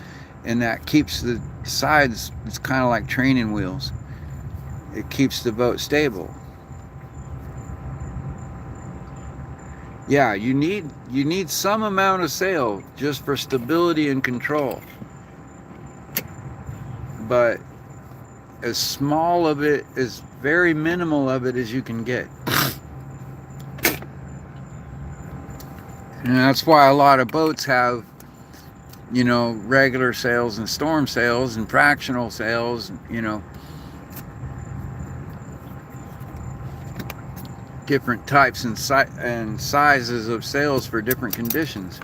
A: and that keeps the sides, it's kind of like training wheels. It keeps the boat stable. Yeah, you need some amount of sail just for stability and control, but as small of it, as very minimal of it as you can get. And that's why a lot of boats have, regular sails and storm sails and fractional sails, different types and sizes of sails for different conditions.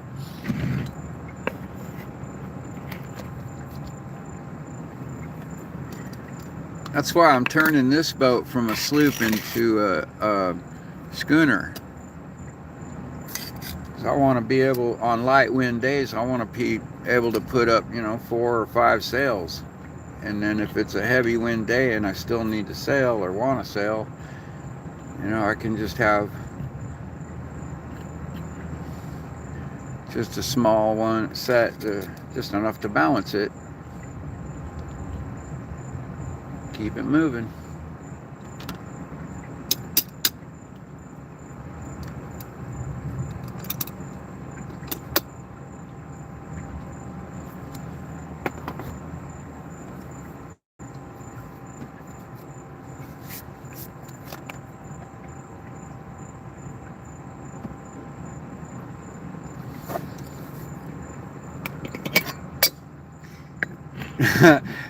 A: That's why I'm turning this boat from a sloop into a schooner. I want to be able, on light wind days, I want to be able to put up, 4 or 5 sails. And then if it's a heavy wind day and I still need to sail or want to sail, I can just have just a small one set, just enough to balance it. Keep it moving.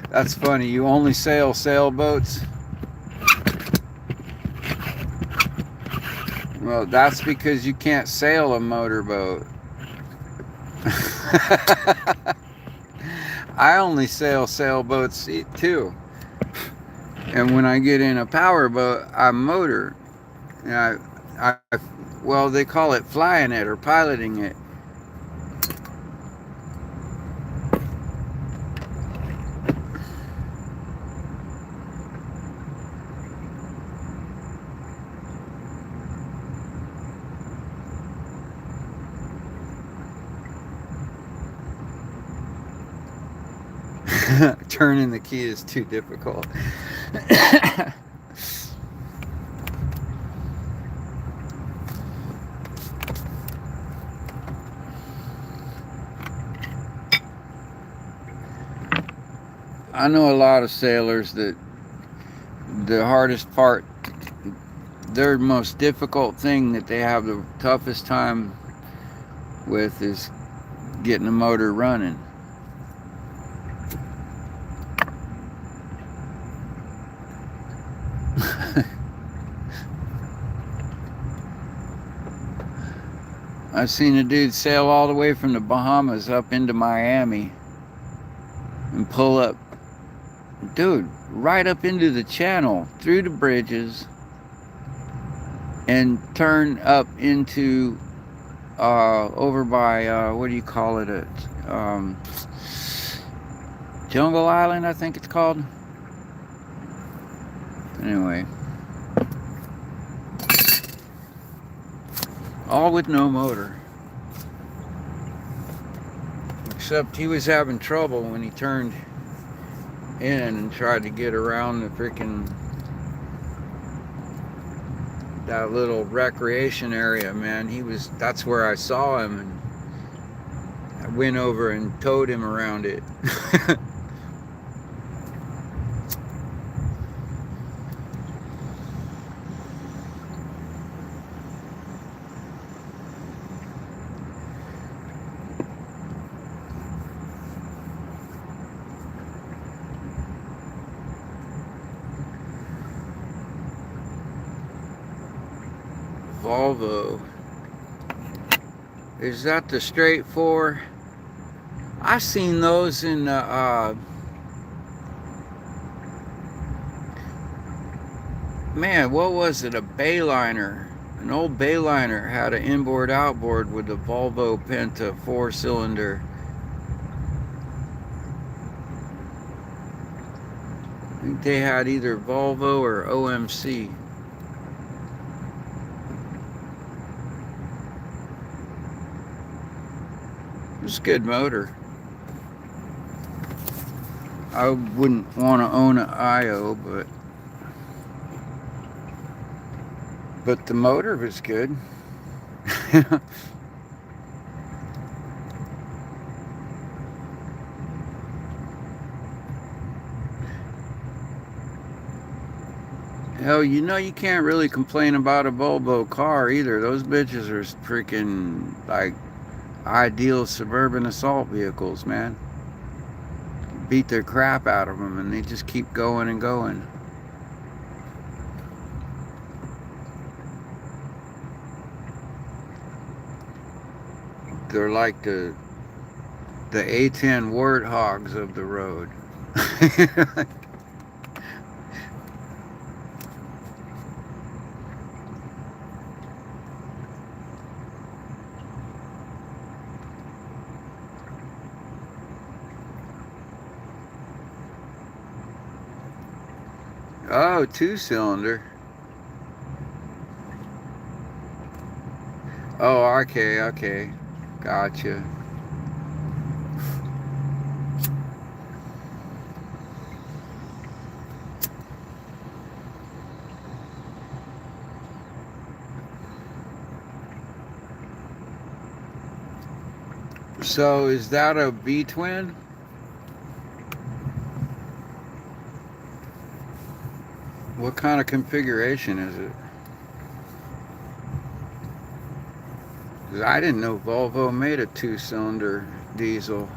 A: That's funny. You only sail sailboats? Well, that's because you can't sail a motorboat. I only sail sailboats too. And when I get in a power boat, I motor. And well, they call it flying it or piloting it. Turning the key is too difficult. I know a lot of sailors that the hardest part, their most difficult thing that they have the toughest time with is getting the motor running. I've seen a dude sail all the way from the Bahamas up into Miami and pull up, dude, right up into the channel, through the bridges, and turn up into over by what do you call it? Jungle Island, I think it's called. Anyway, all with no motor. Except he was having trouble when he turned in and tried to get around the freaking that little recreation area, man. That's where I saw him, and I went over and towed him around it. Volvo. Is that the straight four? I've seen those in the man, what was it? A Bayliner. An old Bayliner had an inboard outboard with the Volvo Penta 4-cylinder. I think they had either Volvo or OMC. It's a good motor. I wouldn't want to own an IO, but the motor was good. Hell, you know you can't really complain about a Volvo car either. Those bitches are freaking like ideal suburban assault vehicles, man. Beat their crap out of them and they just keep going and going. They're like the A10 warthogs of the road. Oh, 2-cylinder. Oh, okay. Gotcha. So is that a B-twin? What kind of configuration is it? 'Cause I didn't know Volvo made a 2-cylinder diesel.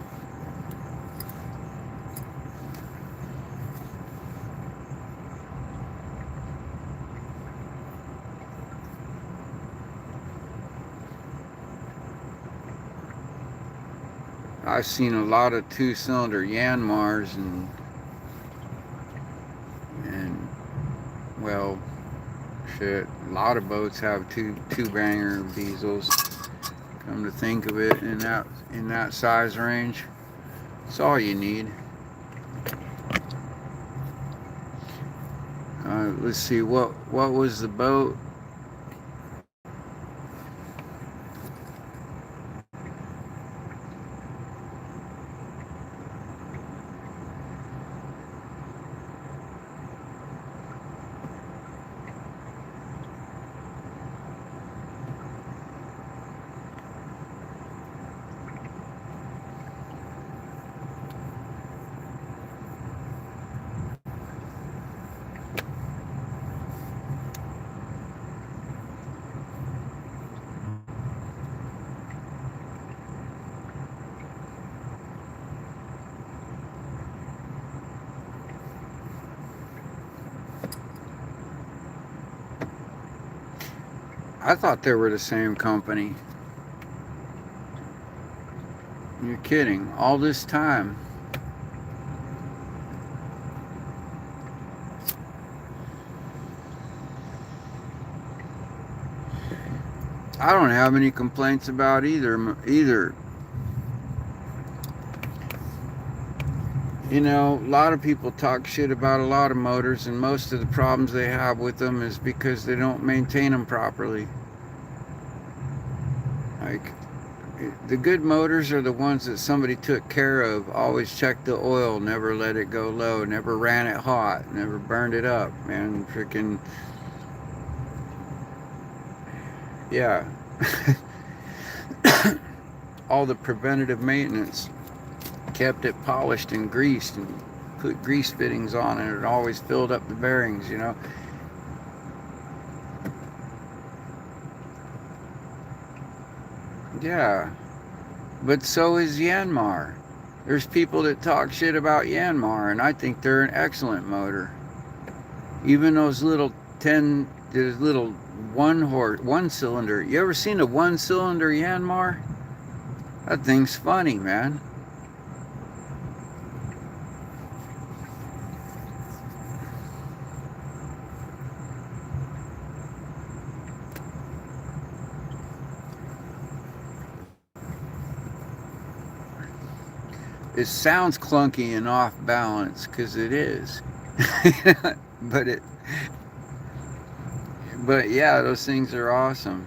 A: I've seen a lot of 2-cylinder Yanmars and well, shit, a lot of boats have two-banger diesels. Come to think of it, in that size range, that's all you need. Let's see, what was the boat? I thought they were the same company. You're kidding. All this time. I don't have any complaints about either. You know, a lot of people talk shit about a lot of motors, and most of the problems they have with them is because they don't maintain them properly. Like, the good motors are the ones that somebody took care of. Always checked the oil, never let it go low, never ran it hot, never burned it up, man. Freaking, yeah. All the preventative maintenance kept it polished and greased and put grease fittings on it. It always filled up the bearings, you know. Yeah, but so is Yanmar. There's people that talk shit about Yanmar, and I think they're an excellent motor. Even those little one cylinder. You ever seen a 1-cylinder Yanmar? That thing's funny, man. It sounds clunky and off balance, because it is. but it but yeah, those things are awesome.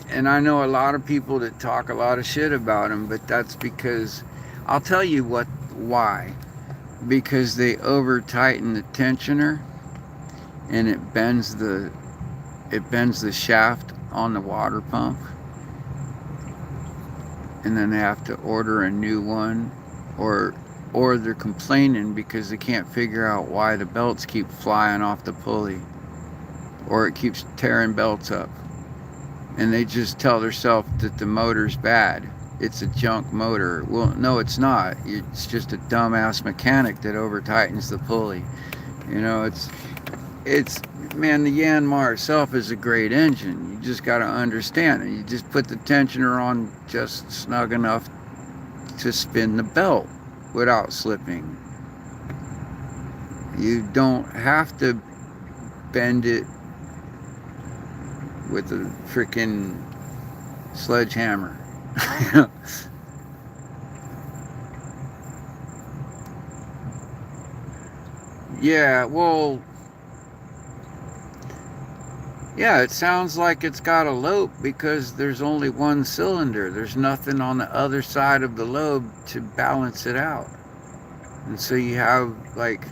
A: And I know a lot of people that talk a lot of shit about them, but that's because, I'll tell you why. Because they over tighten the tensioner, and it bends the shaft on the water pump, and then they have to order a new one, or they're complaining because they can't figure out why the belts keep flying off the pulley, or it keeps tearing belts up, and they just tell themselves that the motor's bad. It's a junk motor. Well, no, it's not. It's just a dumbass mechanic that over tightens the pulley. You know, it's man, the Yanmar itself is a great engine. You just got to understand it. You just put the tensioner on just snug enough to spin the belt without slipping. You don't have to bend it with a freaking sledgehammer. Yeah, well, yeah, it sounds like it's got a lobe because there's only one cylinder. There's nothing on the other side of the lobe to balance it out. And so you have, like,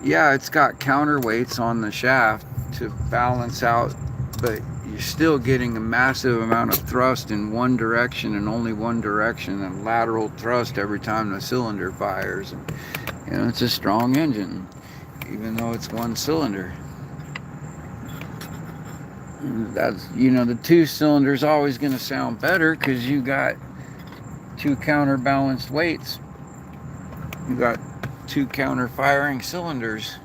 A: yeah, it's got counterweights on the shaft to balance out, but you're still getting a massive amount of thrust in one direction and only one direction, and lateral thrust every time the cylinder fires. And, you know, it's a strong engine, even though it's one cylinder. And that's, you know, the two cylinder's always going to sound better because you got two counterbalanced weights. You got two counter firing cylinders.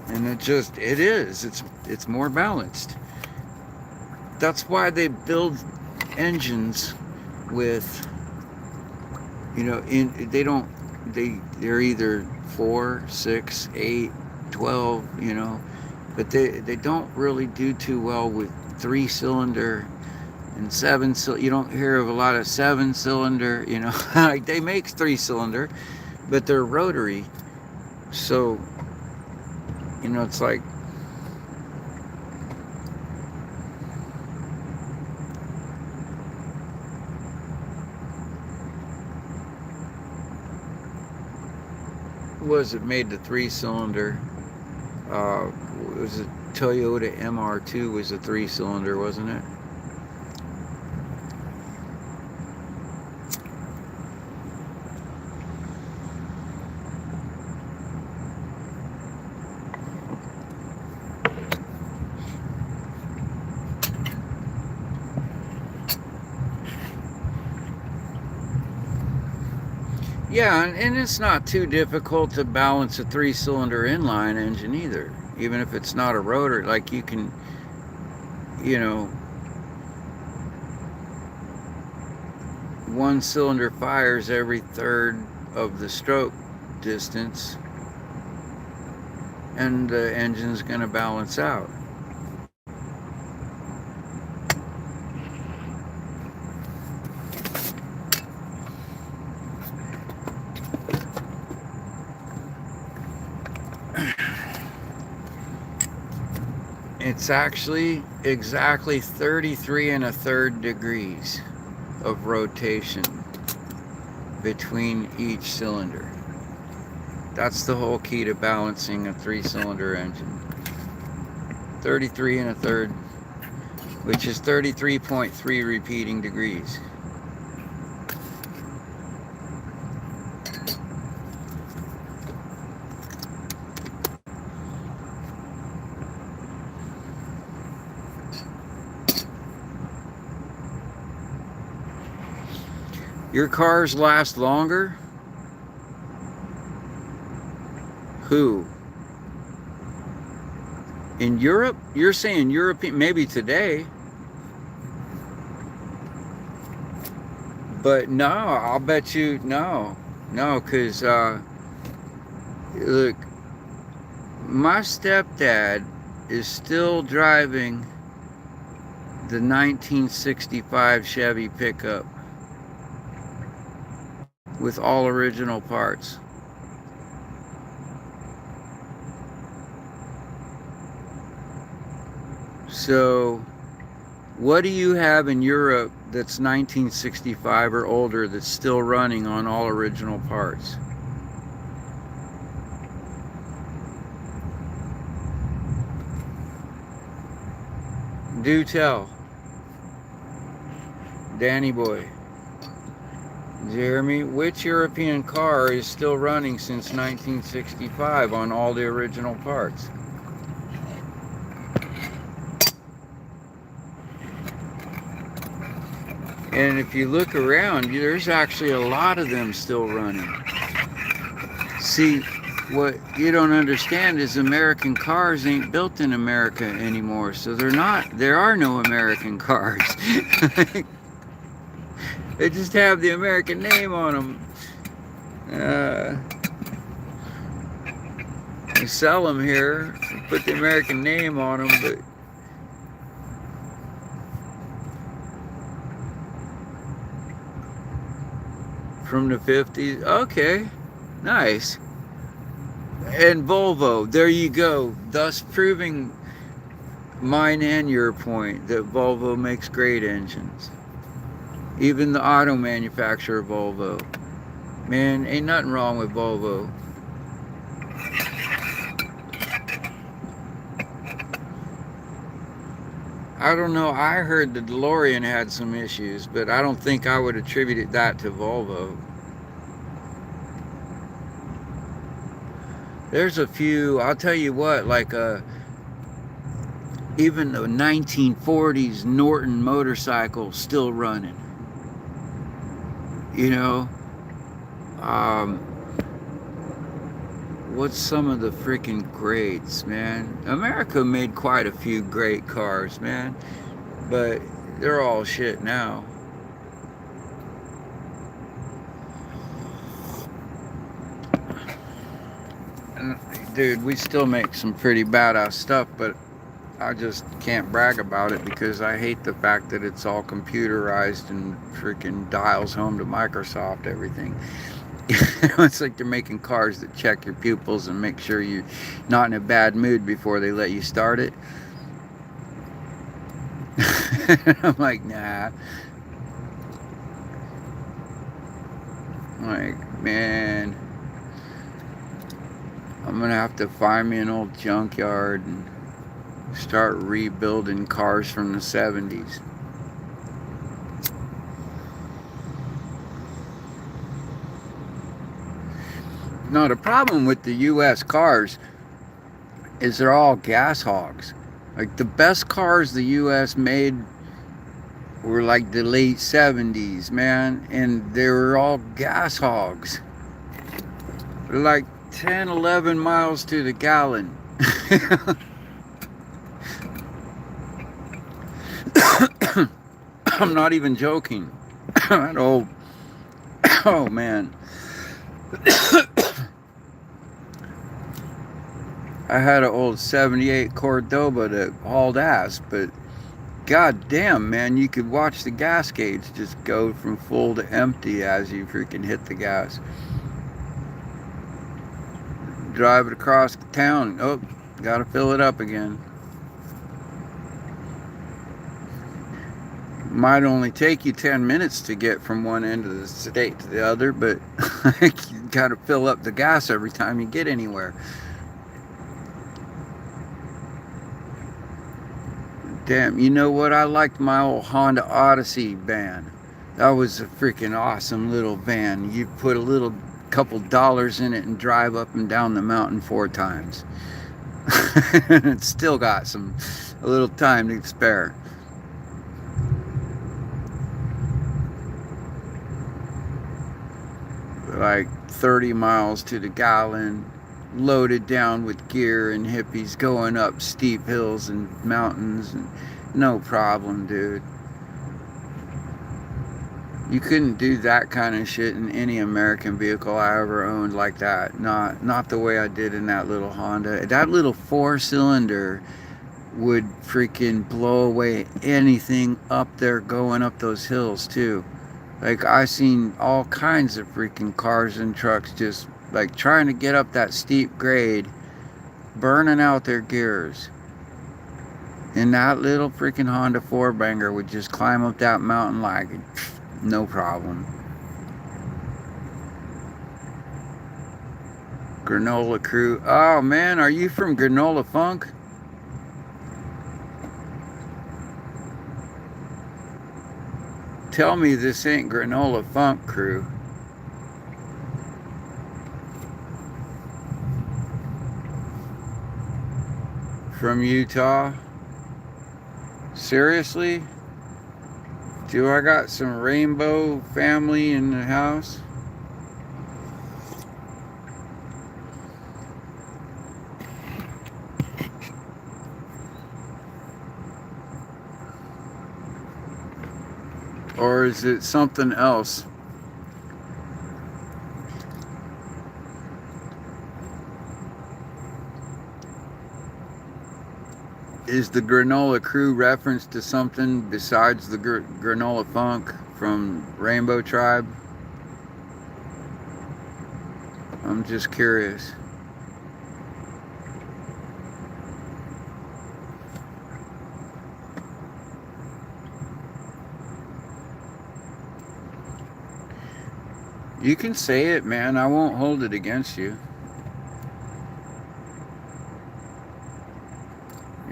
A: And it's more balanced. That's why they build engines with, you know, they're either 4, 6, 8, 12, you know, but they don't really do too well with 3-cylinder and 7-cylinder. You don't hear of a lot of 7-cylinder, you know. Like, they make 3-cylinder, but they're rotary. So, you know, it's like, was it made the 3-cylinder? Was it Toyota MR2 was a 3-cylinder, wasn't it? Yeah, and it's not too difficult to balance a 3-cylinder inline engine either, even if it's not a rotor. Like, you can, you know, one cylinder fires every third of the stroke distance, and the engine's going to balance out. It's actually exactly 33 1/3 degrees of rotation between each cylinder. That's the whole key to balancing a 3-cylinder engine. 33 1/3, which is 33.3 repeating degrees. Your cars last longer? Who? In Europe? You're saying European, maybe today. But no, I'll bet you, no, because, look, my stepdad is still driving the 1965 Chevy pickup with all original parts. So, what do you have in Europe that's 1965 or older that's still running on all original parts? Do tell. Danny boy. Jeremy, which European car is still running since 1965 on all the original parts? And if you look around, there's actually a lot of them still running. See, what you don't understand is American cars ain't built in America anymore, so there are no American cars. They just have the American name on them. They sell them here, put the American name on them, but from the 50s. Okay, nice. And Volvo, there you go, thus proving mine and your point that Volvo makes great engines. Even the auto manufacturer Volvo. Man, ain't nothing wrong with Volvo. I don't know. I heard the DeLorean had some issues, but I don't think I would attribute that to Volvo. There's a few. I'll tell you what. Like even the 1940s Norton motorcycle still running. You know. Um, what's some of the freaking greats, man? America made quite a few great cars, man, but they're all shit now. And, dude, we still make some pretty badass stuff, but I just can't brag about it because I hate the fact that it's all computerized and freaking dials home to Microsoft everything. It's like they're making cars that check your pupils and make sure you're not in a bad mood before they let you start it. I'm like, nah. Like, man, I'm gonna have to find me an old junkyard and start rebuilding cars from the 70s. No, the problem with the US cars is they're all gas hogs. Like the best cars the US made were like the late 70s, man, and they were all gas hogs. They're like 10, 11 miles to the gallon. I'm not even joking. Oh, oh man. I had an old 78 Cordoba that hauled ass, but god damn, man, you could watch the gas gauge just go from full to empty as you freaking hit the gas. Drive it across the town. Oh, gotta fill it up again. Might only take you 10 minutes to get from one end of the state to the other, but you gotta fill up the gas every time you get anywhere. Damn, you know what? I liked my old Honda Odyssey van. That was a freaking awesome little van. You put a little couple dollars in it and drive up and down the mountain 4 times. It's still got a little time to spare. Like 30 miles to the gallon, loaded down with gear and hippies going up steep hills and mountains, and no problem, dude. You couldn't do that kind of shit in any American vehicle I ever owned like that. Not the way I did in that little Honda. That little 4-cylinder would freaking blow away anything up there going up those hills too. Like I seen all kinds of freaking cars and trucks just like trying to get up that steep grade, burning out their gears. And that little freaking Honda 4-banger would just climb up that mountain like no problem. Granola Crew. Oh man, are you from Granola Funk? Tell me this ain't Granola Funk Crew. From Utah? Seriously? Do I got some rainbow family in the house? Or is it something else? Is the Granola Crew reference to something besides the Granola Funk from Rainbow Tribe? I'm just curious. You can say it, man. I won't hold it against you.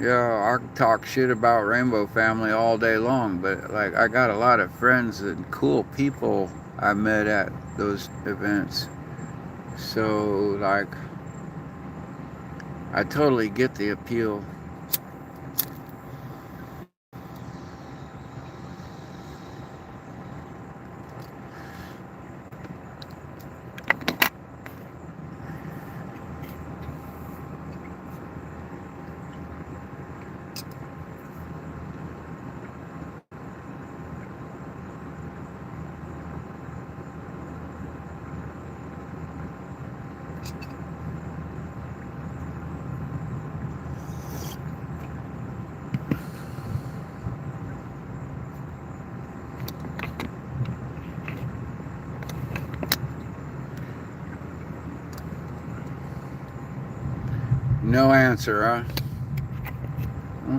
A: Yeah, I talk shit about Rainbow Family all day long, but like I got a lot of friends and cool people I met at those events. So like I totally get the appeal. No answer, huh?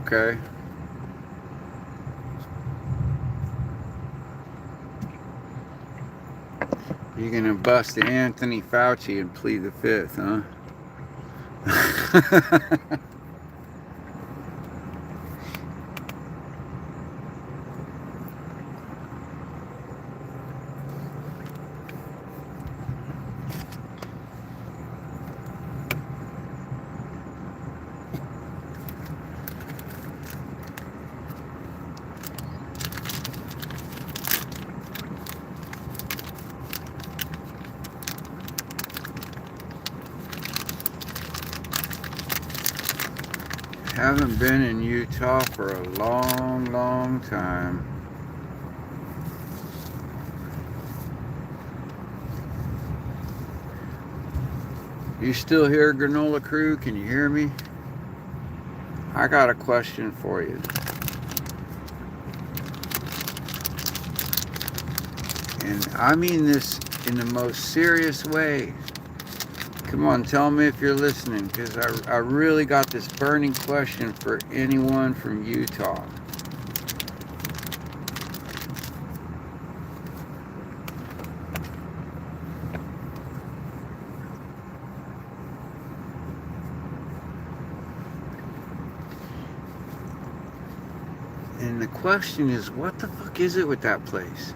A: Okay. You're gonna bust the Anthony Fauci and plead the fifth, huh? Haven't been in Utah for a long, long time. You still here, Granola Crew? Can you hear me? I got a question for you. And I mean this in the most serious way. Come on, tell me if you're listening, because I really got this burning question for anyone from Utah. And the question is, what the fuck is it with that place?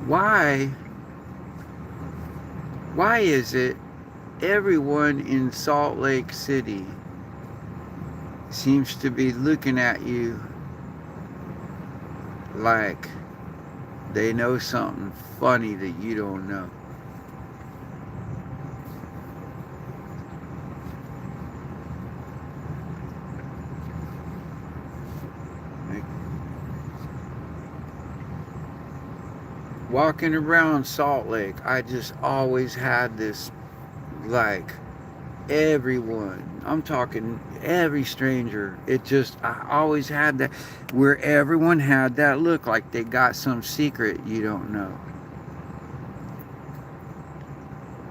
A: Why is it everyone in Salt Lake City seems to be looking at you like they know something funny that you don't know? Like, walking around Salt Lake, I just always had this, like, everyone, I'm talking every stranger, it just, I always had that, where everyone had that look like they got some secret you don't know.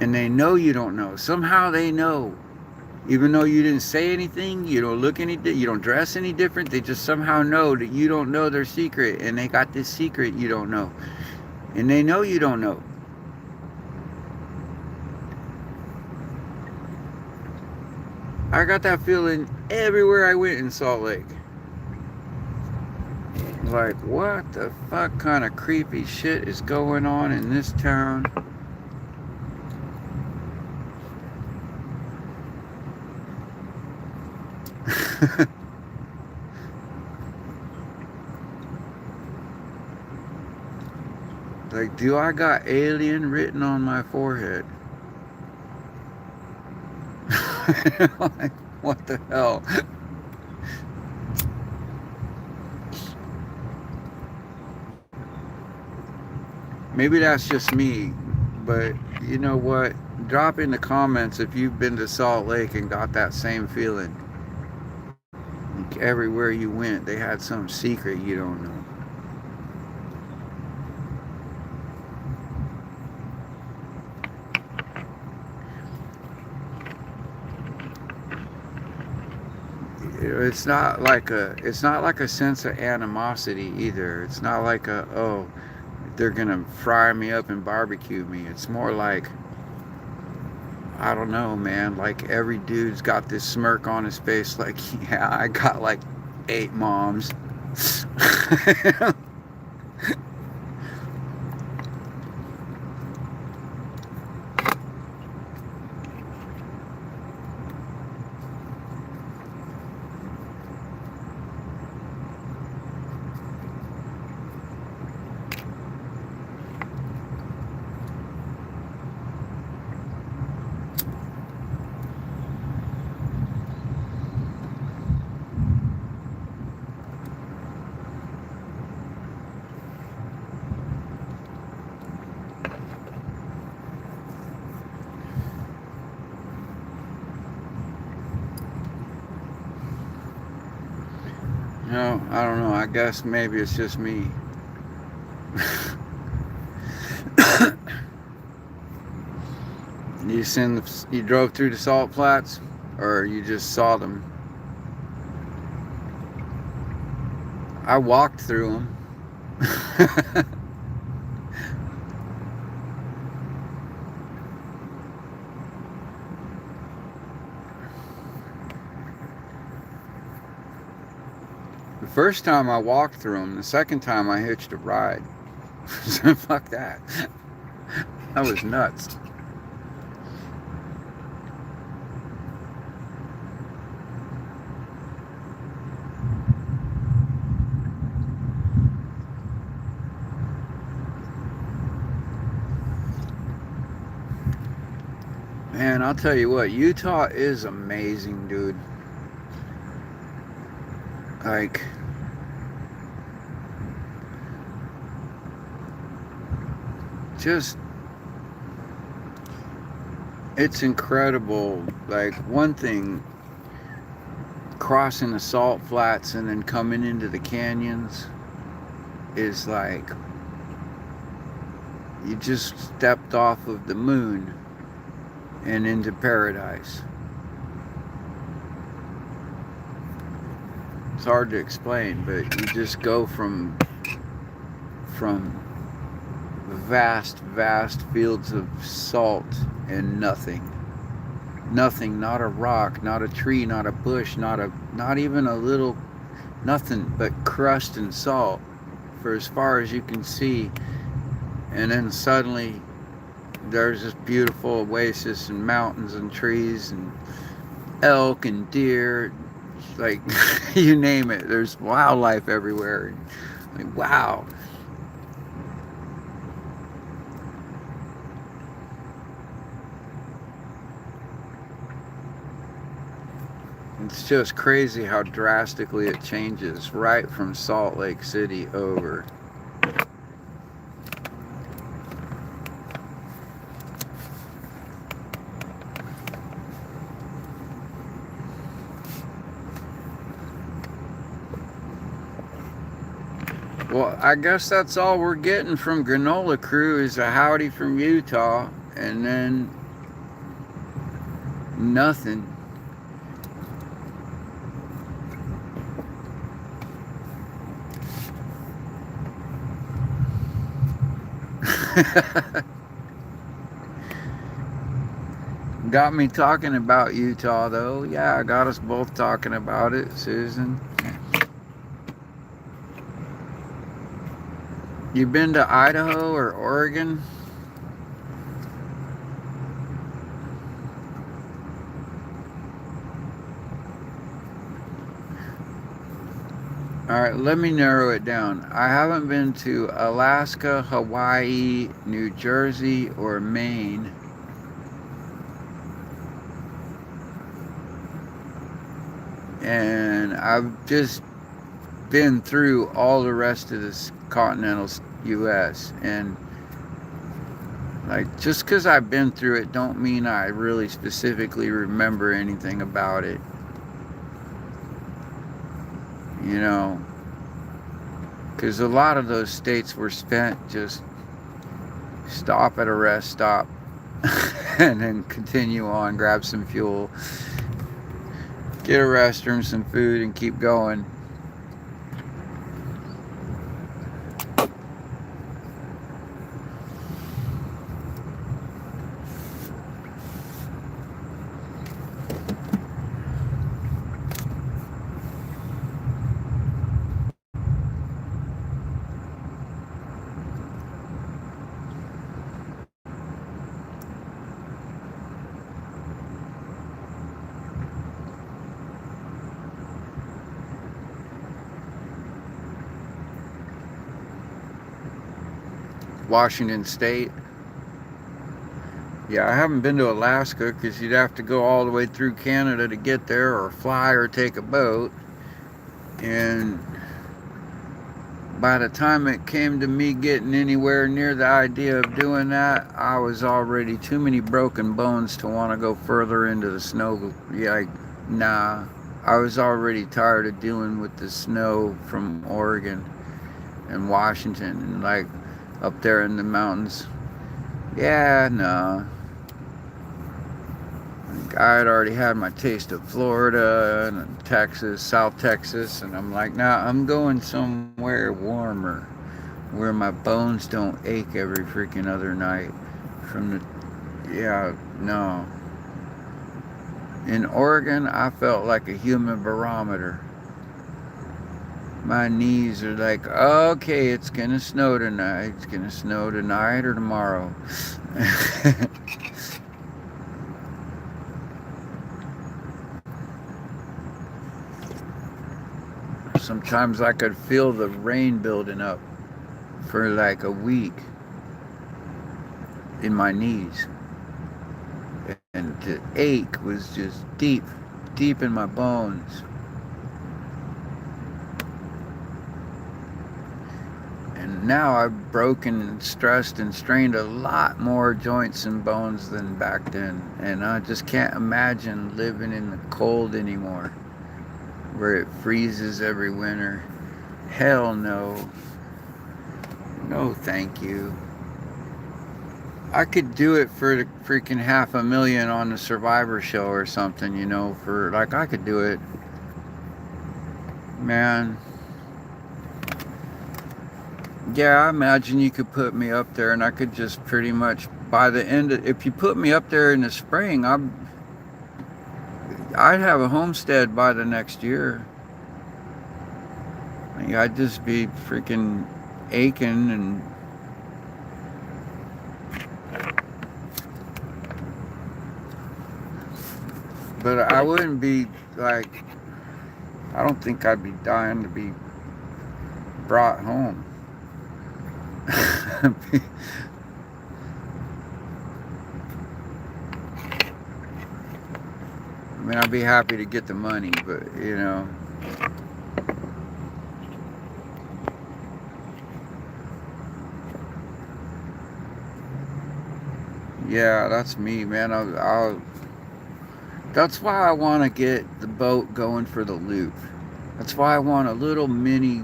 A: And they know you don't know. Somehow they know. Even though you didn't say anything, you don't look any, you don't dress any different, they just somehow know that you don't know their secret, and they got this secret you don't know. And they know you don't know. I got that feeling everywhere I went in Salt Lake. Like, what the fuck kind of creepy shit is going on in this town? Like, do I got alien written on my forehead? Like, what the hell? Maybe that's just me, but you know what? Drop in the comments if you've been to Salt Lake and got that same feeling. Like everywhere you went, they had some secret you don't know. It's not like a sense of animosity either. It's not like a, oh, they're gonna fry me up and barbecue me. It's more like I don't know, man. Like every dude's got this smirk on his face, like, yeah, I got like 8 moms. No, I don't know. I guess maybe it's just me. You drove through the salt flats, or you just saw them? I walked through them. The first time I walked through them, the second time I hitched a ride. So fuck that. That was nuts. Man, I'll tell you what, Utah is amazing, dude. Like, just, it's incredible. Like, one thing, crossing the salt flats and then coming into the canyons is like, you just stepped off of the moon and into paradise. It's hard to explain, but you just go from vast fields of salt and nothing, not a rock, not a tree, not a bush, not even a little, nothing but crust and salt for as far as you can see. And then suddenly there's this beautiful oasis and mountains and trees and elk and deer, like you name it. There's wildlife everywhere. Like, wow. It's just crazy how drastically it changes right from Salt Lake City over. Well, I guess that's all we're getting from Granola Crew is a howdy from Utah, and then nothing. Got me talking about Utah, though. Yeah, I got us both talking about it, Susan. You been to Idaho or Oregon? Alright, let me narrow it down. I haven't been to Alaska, Hawaii, New Jersey, or Maine. And I've just been through all the rest of this continental U.S. And like, just because I've been through it don't mean I really specifically remember anything about it. You know, because a lot of those states were spent just stop at a rest stop and then continue on, grab some fuel, get a restroom, some food, and keep going. Washington State. Yeah, I haven't been to Alaska because you'd have to go all the way through Canada to get there, or fly, or take a boat. And by the time it came to me getting anywhere near the idea of doing that, I was already too many broken bones to want to go further into the snow. Yeah, nah. I was already tired of dealing with the snow from Oregon and Washington and like up there in the mountains. Yeah, no. I had already had my taste of Florida and Texas, South Texas, and I'm like, nah, I'm going somewhere warmer where my bones don't ache every freaking other night from the, yeah, no. In Oregon, I felt like a human barometer. My knees are like, okay, it's gonna snow tonight. It's gonna snow tonight or tomorrow. Sometimes I could feel the rain building up for like a week in my knees. And the ache was just deep, deep in my bones. And now I've broken, stressed, and strained a lot more joints and bones than back then. And I just can't imagine living in the cold anymore, where it freezes every winter. Hell no. No, thank you. I could do it for the freaking $500,000 on the Survivor show or something, you know, for like, I could do it. Man. Yeah, I imagine you could put me up there and I could just pretty much, by the end of, if you put me up there in the spring, I'd have a homestead by the next year. I'd just be freaking aching and but I wouldn't be like, I don't think I'd be dying to be brought home. I mean, I'd be happy to get the money, but you know. Yeah, that's me, man. That's why I want to get the boat going for the loop. That's why I want a little mini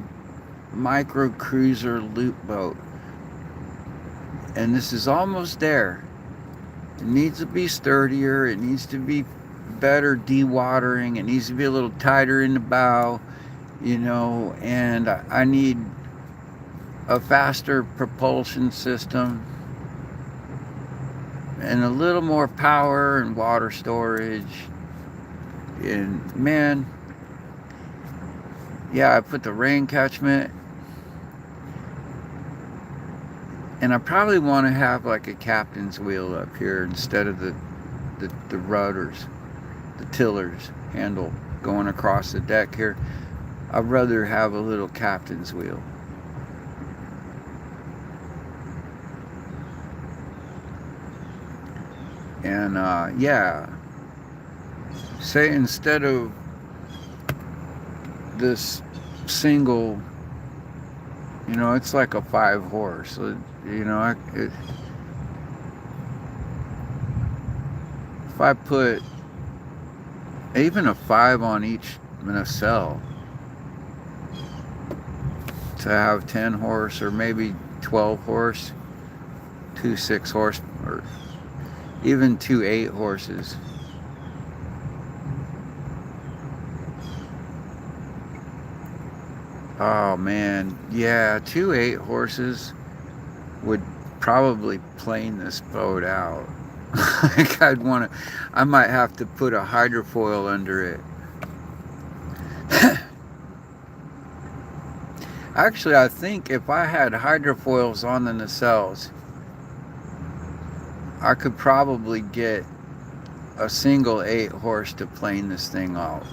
A: micro cruiser loop boat. And this is almost there. It needs to be sturdier. It needs to be better dewatering. It needs to be a little tighter in the bow, you know, and I need a faster propulsion system and a little more power and water storage. And man, yeah, I put the rain catchment, and I probably want to have like a captain's wheel up here instead of the rudders, the tillers handle going across the deck here. I'd rather have a little captain's wheel. And yeah, say instead of this single, you know, it's like a 5-horse. So, you know, if I put even a 5 on each nacelle to have 10 horse or maybe 12 horse, 2 6-horse, or even 2 8 horses. Oh man, yeah, 2 8 horses would probably plane this boat out. Like I might have to put a hydrofoil under it. Actually, I think if I had hydrofoils on the nacelles, I could probably get a single 8-horse to plane this thing off.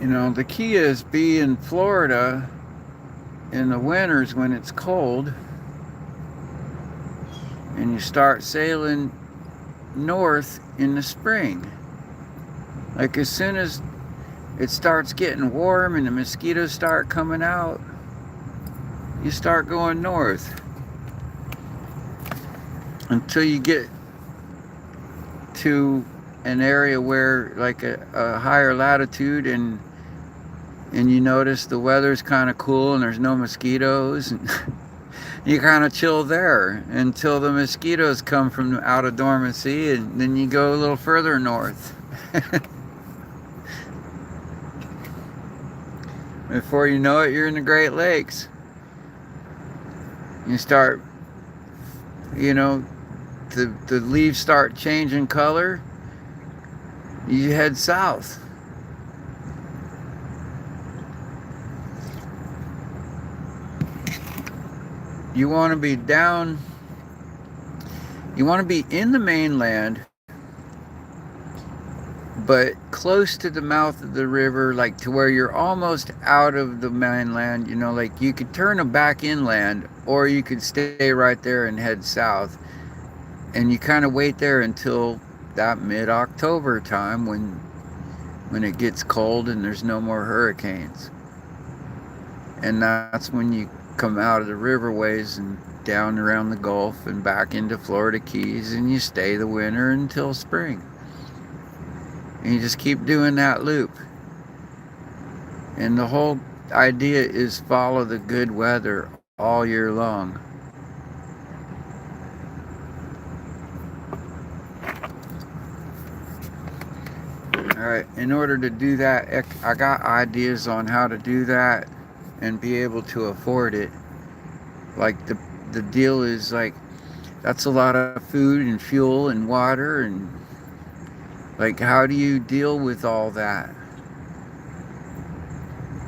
A: You know, the key is be in Florida in the winters when it's cold, and you start sailing north in the spring. Like as soon as it starts getting warm and the mosquitoes start coming out, you start going north until you get to an area where like a higher latitude, and you notice the weather's kind of cool and there's no mosquitoes, and you kind of chill there until the mosquitoes come from out of dormancy, and then you go a little further north. Before you know it, you're in the Great Lakes. You start, you know, the leaves start changing color. You head south. You want to be down, you want to be in the mainland, but close to the mouth of the river, like to where you're almost out of the mainland. You know, like you could turn back inland, or you could stay right there and head south. And you kind of wait there until that mid-October time when it gets cold and there's no more hurricanes. And that's when you come out of the riverways and down around the Gulf and back into Florida Keys, and you stay the winter until spring. And you just keep doing that loop. And the whole idea is follow the good weather all year long. Alright, in order to do that, I got ideas on how to do that and be able to afford it. Like the deal is like, that's a lot of food and fuel and water, and like how do you deal with all that?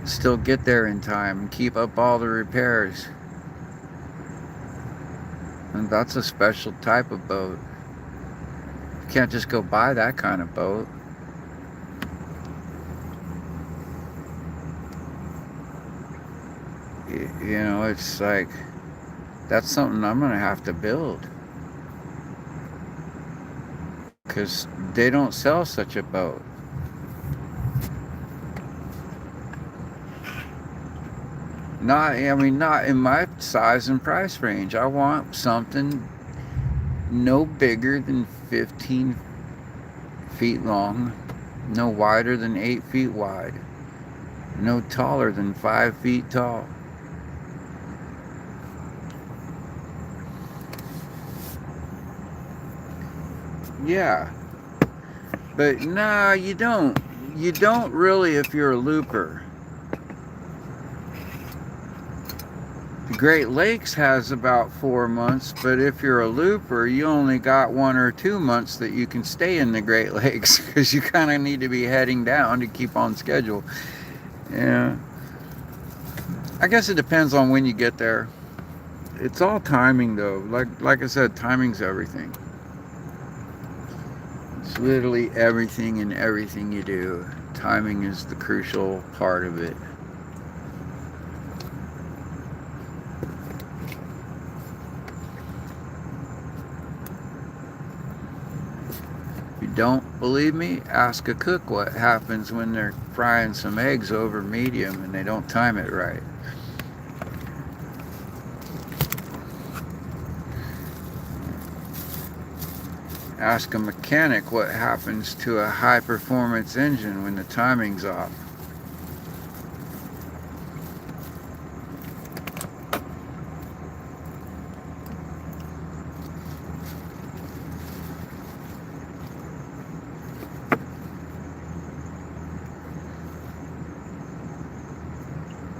A: Still get there in time and keep up all the repairs. And that's a special type of boat. You can't just go buy that kind of boat. You know, it's like, that's something I'm gonna have to build, because they don't sell such a boat. Not in my size and price range. I want something no bigger than 15 feet long, no wider than 8 feet wide, no taller than 5 feet tall. Yeah, but nah, you don't really if you're a looper. The Great Lakes has about 4 months, but if you're a looper, you only got 1 or 2 months that you can stay in the Great Lakes, because you kind of need to be heading down to keep on schedule. Yeah, I guess it depends on when you get there. It's all timing though. Like I said, timing's everything. It's literally everything in everything you do. Timing is the crucial part of it. If you don't believe me, ask a cook what happens when they're frying some eggs over medium and they don't time it right. Ask a mechanic what happens to a high-performance engine when the timing's off.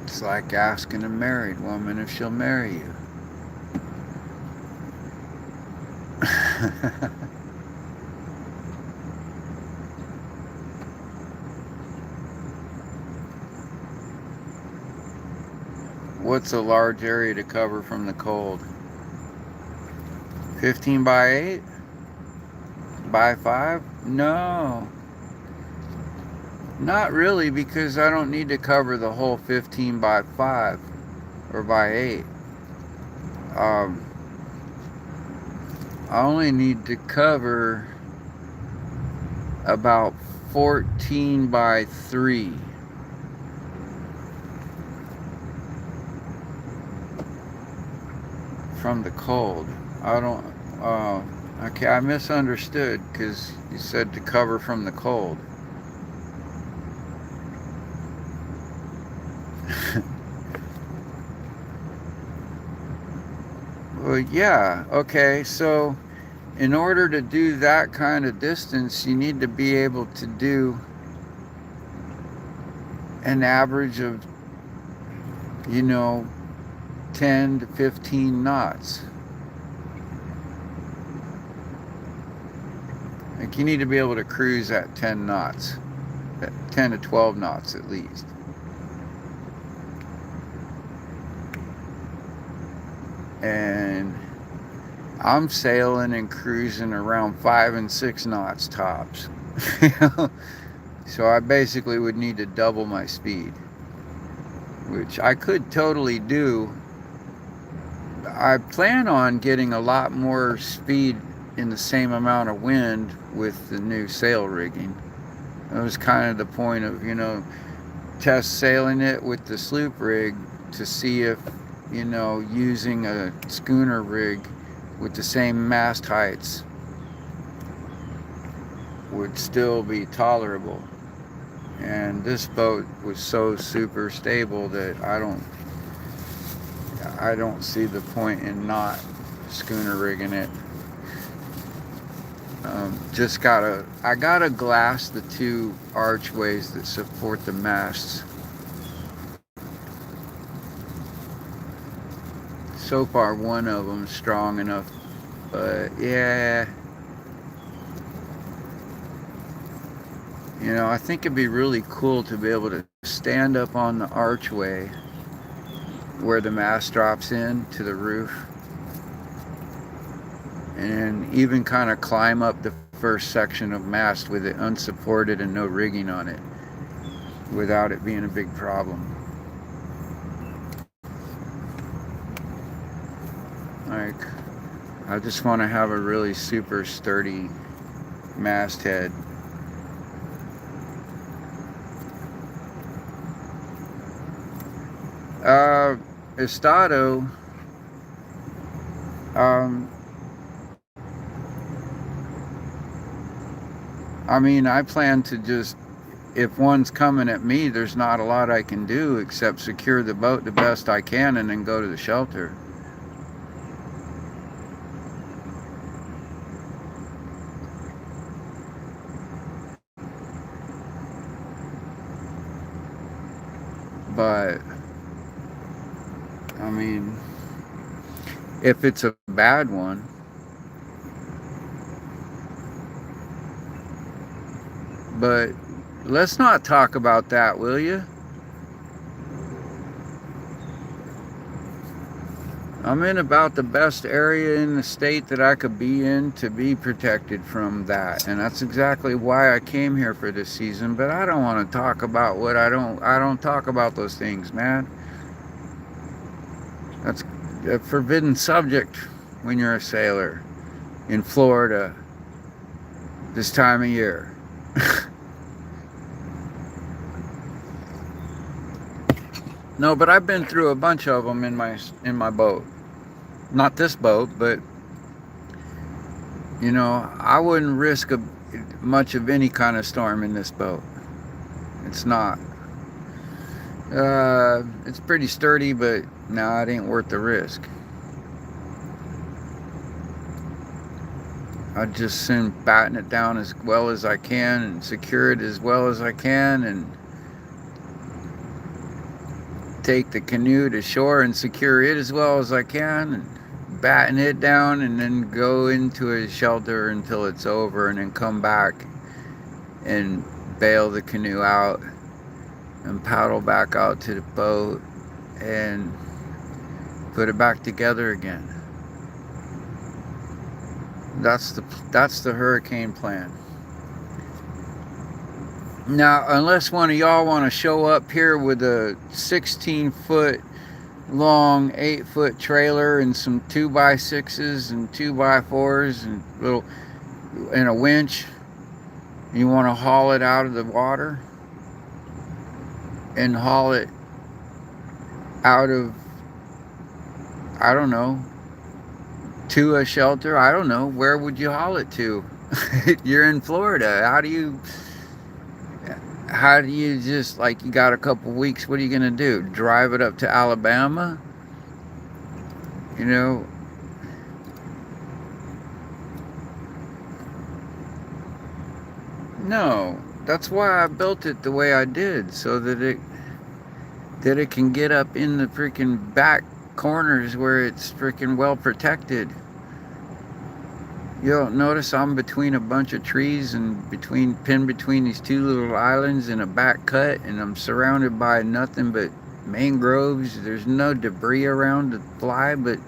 A: It's like asking a married woman if she'll marry you. What's a large area to cover from the cold? 15 by 8? By 5? No. Not really, because I don't need to cover the whole 15 by 5 or by 8. Um, I only need to cover about 14 by 3 from the cold. I don't, uh, okay, I misunderstood because you said to cover from the cold. Well, yeah, okay, so in order to do that kind of distance, you need to be able to do an average of, you know, 10 to 15 knots. Like, you need to be able to cruise at 10 knots, at 10 to 12 knots at least. And I'm sailing and cruising around 5 and 6 knots tops. So I basically would need to double my speed, which I could totally do. I plan on getting a lot more speed in the same amount of wind with the new sail rigging. That was kind of the point of, test sailing it with the sloop rig to see if, using a schooner rig with the same mast heights would still be tolerable. And this boat was so super stable that I don't see the point in not schooner rigging it. I gotta glass the 2 archways that support the masts. So far, one of them is strong enough, but yeah, I think it'd be really cool to be able to stand up on the archway where the mast drops in to the roof, and even kind of climb up the first section of mast with it unsupported and no rigging on it without it being a big problem. Like, I just want to have a really super sturdy masthead. Estado, I plan to just, if one's coming at me, there's not a lot I can do except secure the boat the best I can and then go to the shelter. But, if it's a bad one, but let's not talk about that, will you? I'm in about the best area in the state that I could be in to be protected from that, and that's exactly why I came here for this season. But I don't want to talk about what I don't talk about those things, man. That's a forbidden subject when you're a sailor in Florida this time of year. No, but I've been through a bunch of them in my boat. Not this boat, but I wouldn't risk much of any kind of storm in this boat. It's not. It's pretty sturdy, but no, it ain't worth the risk. I'd just soon batten it down as well as I can and secure it as well as I can and take the canoe to shore and secure it as well as I can and batten it down and then go into a shelter until it's over and then come back and bail the canoe out and paddle back out to the boat and put it back together again. That's the hurricane plan. Now, unless one of y'all want to show up here with a 16-foot long 8-foot trailer and some 2x6s and 2x4s and little and a winch, you want to haul it out of the water and haul it out of, I don't know, to a shelter. I don't know, where would you haul it to? You're in Florida. How do you just, like, you got a couple weeks, what are you gonna do, drive it up to Alabama? You know, no. That's why I built it the way I did, so that it can get up in the freaking back corners where it's freaking well protected. You don't notice I'm between a bunch of trees and pinned between these two little islands in a back cut, and I'm surrounded by nothing but mangroves. There's no debris around to fly but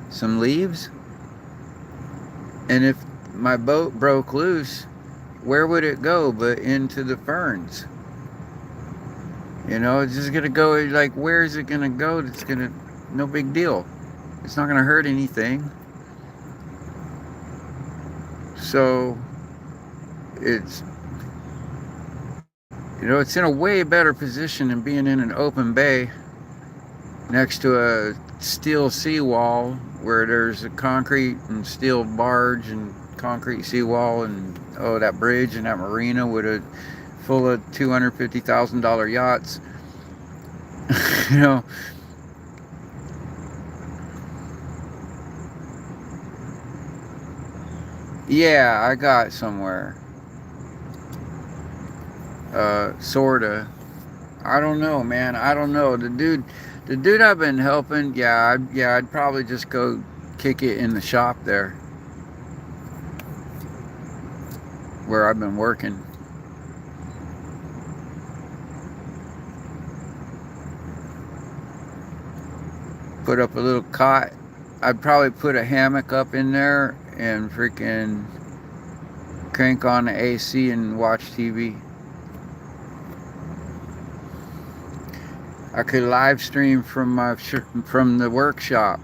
A: some leaves. And if my boat broke loose, where would it go but into the ferns? You know, it's just gonna go, like, where is it gonna go? It's gonna, no big deal. It's not gonna hurt anything. So it's, it's in a way better position than being in an open bay next to a steel seawall where there's a concrete and steel barge and concrete seawall and, oh, that bridge and that marina with a full of $250,000 yachts. you know yeah, I got somewhere, sorta. I don't know, man. I don't know. The dude I've been helping, I'd probably just go kick it in the shop there where I've been working. Put up a little cot. I'd probably put a hammock up in there and freaking crank on the AC and watch TV. I could live stream from the workshop.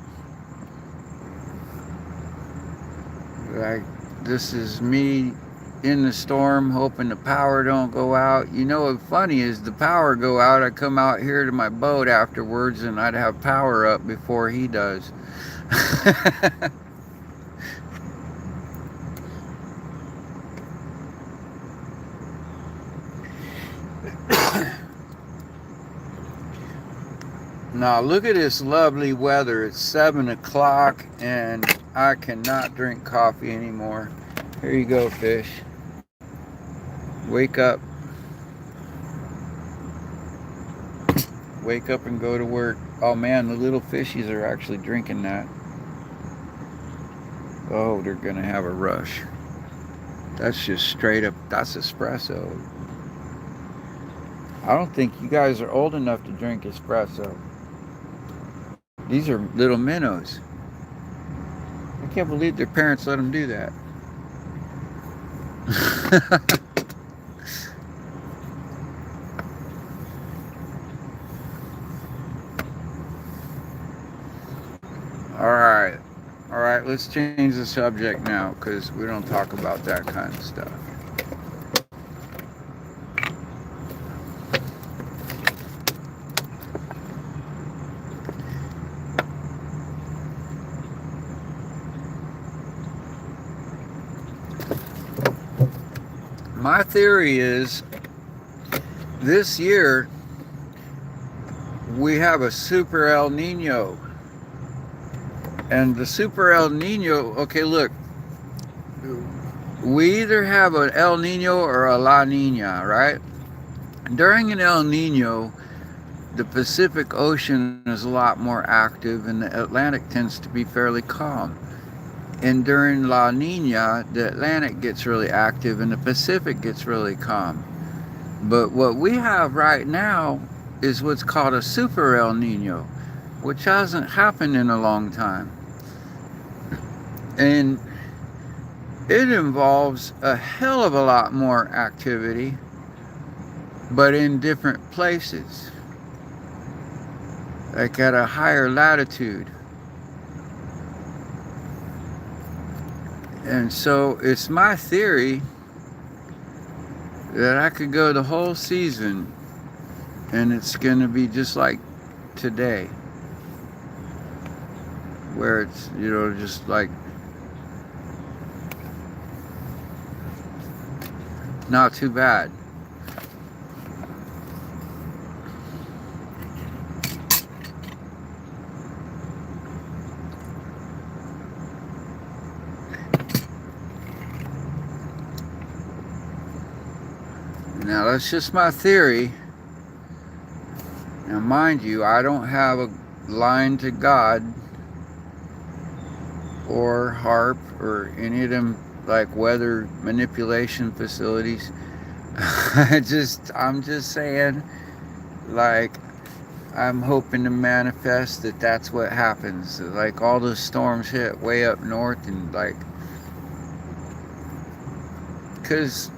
A: Like, this is me in the storm, hoping the power don't go out. You know what's funny is the power go out, I come out here to my boat afterwards and I'd have power up before he does. Now look at this lovely weather. It's 7 o'clock and I cannot drink coffee anymore. Here you go, fish. Wake up. Wake up and go to work. Oh man, the little fishies are actually drinking that. Oh, they're gonna have a rush. That's just straight up, that's espresso. I don't think you guys are old enough to drink espresso. These are little minnows. I can't believe their parents let them do that. All right, let's change the subject now because we don't talk about that kind of stuff. My theory is this year we have a super El Nino. And the super El Nino, okay, look, we either have an El Nino or a La Nina, right? During an El Nino, the Pacific Ocean is a lot more active and the Atlantic tends to be fairly calm. And during La Nina, the Atlantic gets really active and the Pacific gets really calm. But what we have right now is what's called a super El Nino, which hasn't happened in a long time. And it involves a hell of a lot more activity but in different places, like at a higher latitude. And so it's my theory that I could go the whole season and it's going to be just like today, where it's, just like not too bad. Now, that's just my theory. Now, mind you, I don't have a line to God or harp or any of them like weather manipulation facilities. I'm just saying, like, I'm hoping to manifest that that's what happens. Like, all those storms hit way up north, and like, because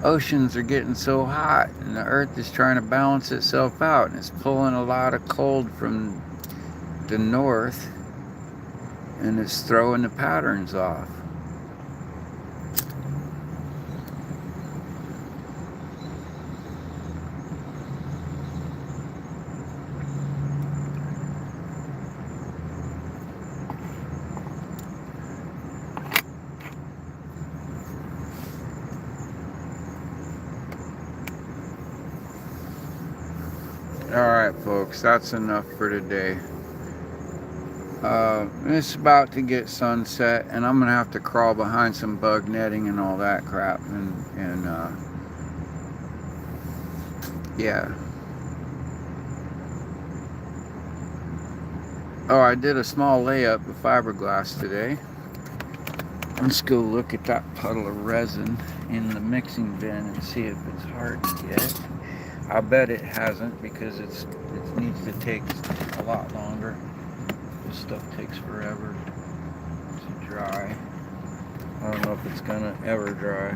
A: oceans are getting so hot and the earth is trying to balance itself out, and it's pulling a lot of cold from the north, and it's throwing the patterns off. Alright, folks, that's enough for today. It's about to get sunset, and I'm gonna have to crawl behind some bug netting and all that crap, and yeah. Oh, I did a small layup of fiberglass today. Let's go look at that puddle of resin in the mixing bin and see if it's hard yet. I bet it hasn't, because it needs to take a lot longer. This stuff takes forever to dry. I don't know if it's gonna ever dry.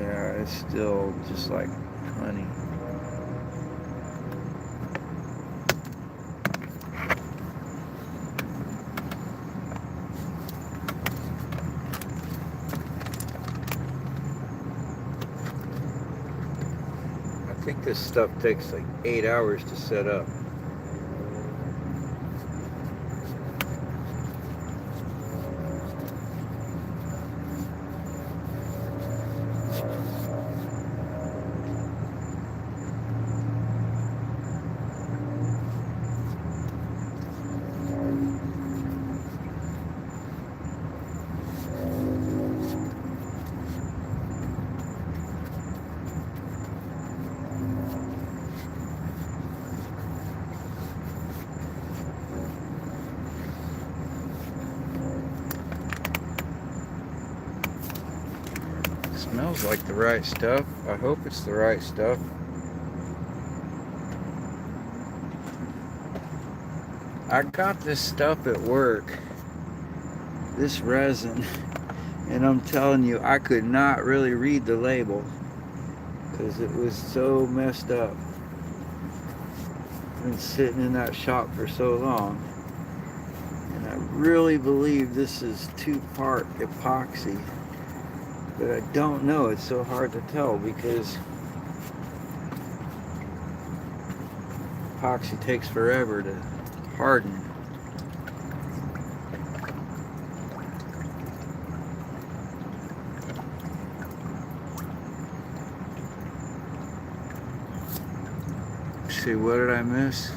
A: Yeah, it's still just like honey. I think this stuff takes like 8 hours to set up. Smells like the right stuff. I hope it's the right stuff. I got this stuff at work, this resin, and I'm telling you, I could not really read the label because it was so messed up. I've been sitting in that shop for so long, and I really believe this is 2-part epoxy. But I don't know, it's so hard to tell because epoxy takes forever to harden. Let's see, what did I miss?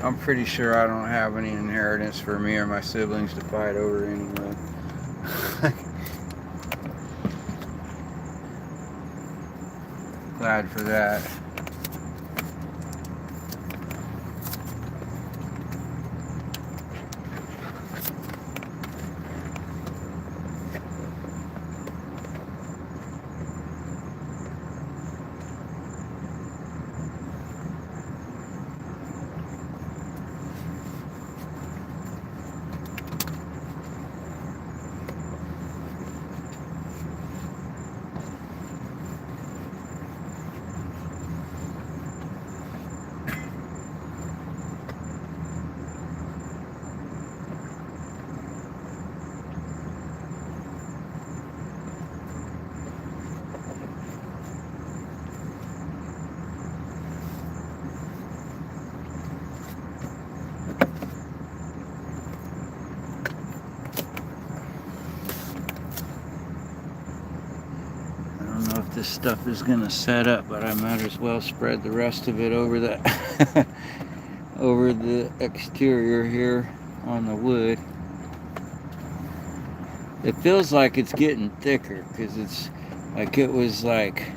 A: I'm pretty sure I don't have any inheritance for me or my siblings to fight over anyway. Glad for that. This stuff is gonna set up, but I might as well spread the rest of it over the over the exterior here on the wood. It feels like it's getting thicker because it's like it was like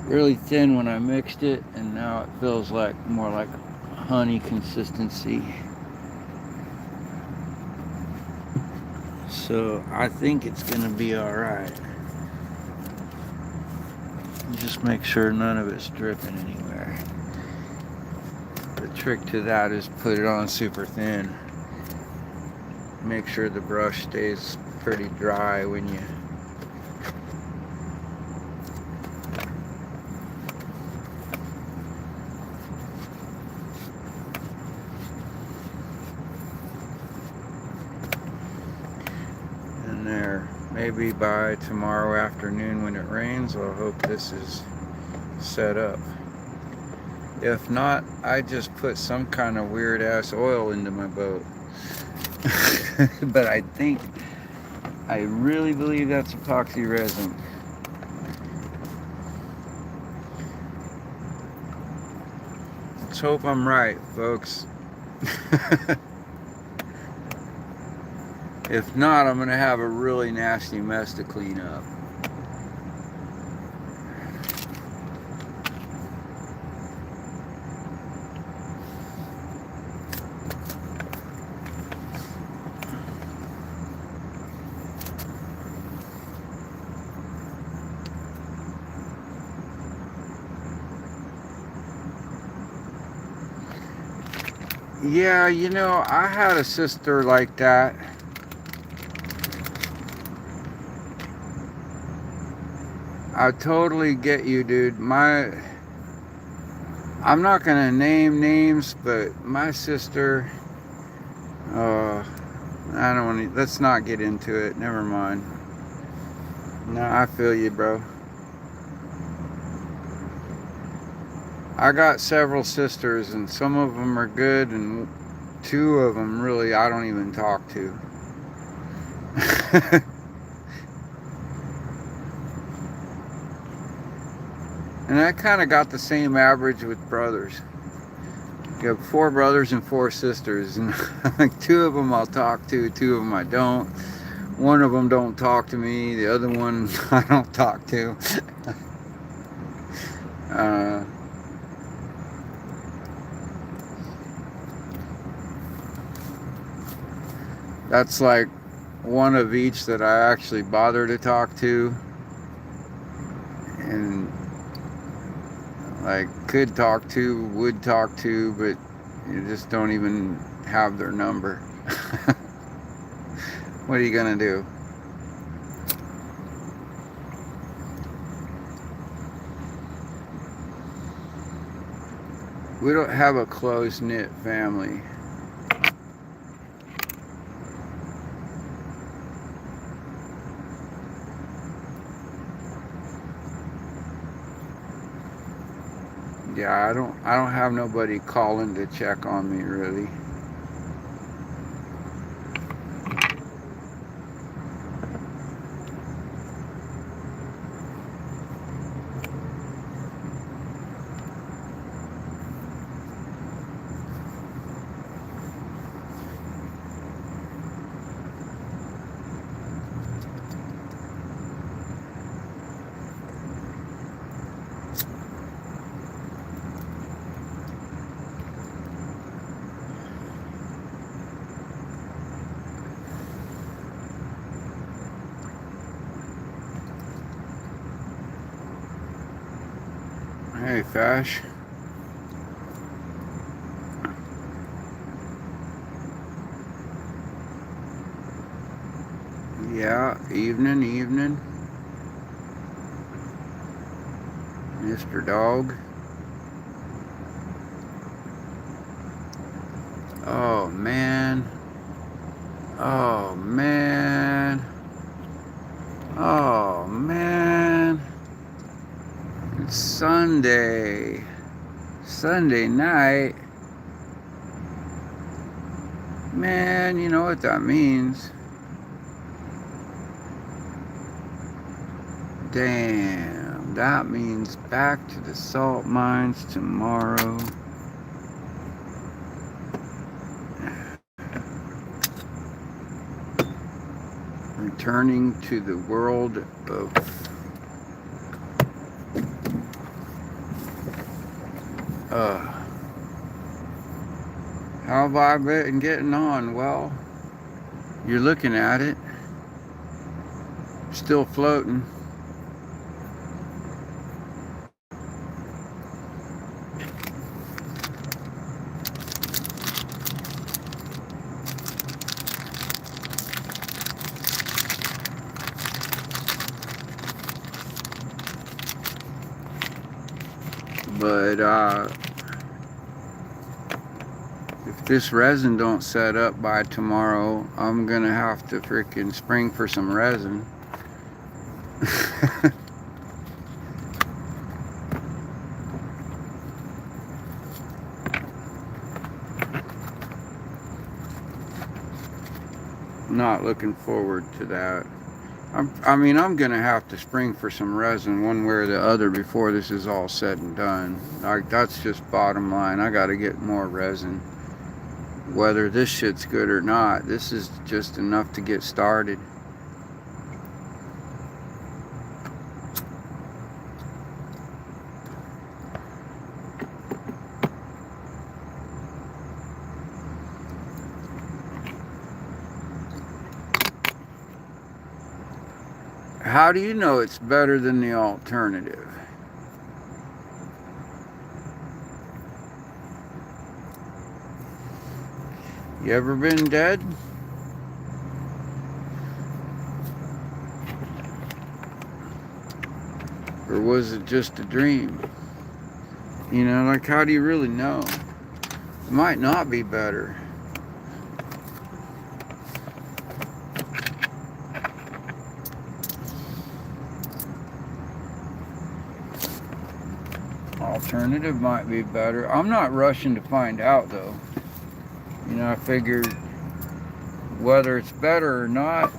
A: really thin when I mixed it, and now it feels like more like honey consistency. So I think it's gonna be all right. Just make sure none of it's dripping anywhere. The trick to that is put it on super thin. Make sure the brush stays pretty dry when you there. Maybe by tomorrow afternoon when it rains, I'll hope this is set up. If not, I just put some kind of weird ass oil into my boat. But I really believe that's epoxy resin. Let's hope I'm right, folks. If not, I'm gonna have a really nasty mess to clean up. Yeah, you know, I had a sister like that. I totally get you, dude. I'm not gonna name names, but my sister, I don't want to, let's not get into it. Never mind. No, I feel you, bro. I got several sisters, and some of them are good, and two of them really I don't even talk to. And I kind of got the same average with brothers. You have 4 brothers and 4 sisters, and like 2 of them I'll talk to, 2 of them I don't. One of them don't talk to me, the other one I don't talk to. That's like one of each that I actually bother to talk to, and like could talk to, would talk to, but you just don't even have their number. What are you gonna do? We don't have a close-knit family. Yeah, I don't have nobody calling to check on me really. fish. Yeah, evening. Mr. Dog. Oh man. Oh man. Oh man. It's Sunday. Sunday night. Man, you know what that means. Damn, that means back to the salt mines tomorrow. Returning to the world of how have I been getting on? Well, you're looking at it. Still floating. But if this resin don't set up by tomorrow, I'm gonna have to freaking spring for some resin. Not looking forward to that. I'm gonna have to spring for some resin one way or the other before this is all said and done. Like, that's just bottom line. I gotta get more resin. Whether this shit's good or not, this is just enough to get started. How do you know it's better than the alternative? You ever been dead? Or was it just a dream? You know, like, how do you really know? It might not be better. Alternative might be better. I'm not rushing to find out, though. You know, I figured whether it's better or not,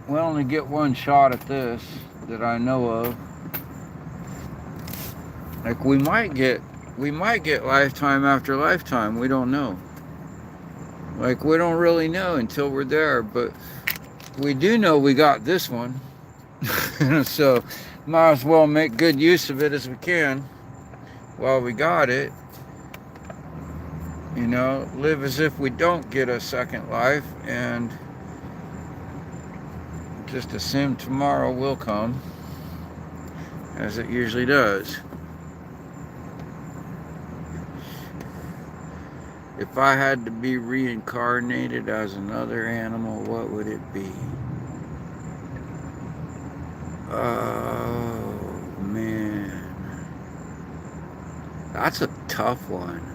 A: we only get one shot at this that I know of. Like, we might get lifetime after lifetime. We don't know. Like, we don't really know until we're there, but we do know we got this one. So might as well make good use of it as we can while we got it. You know, live as if we don't get a second life and just assume tomorrow will come, as it usually does. If I had to be reincarnated as another animal, what would it be? Oh, man. That's a tough one.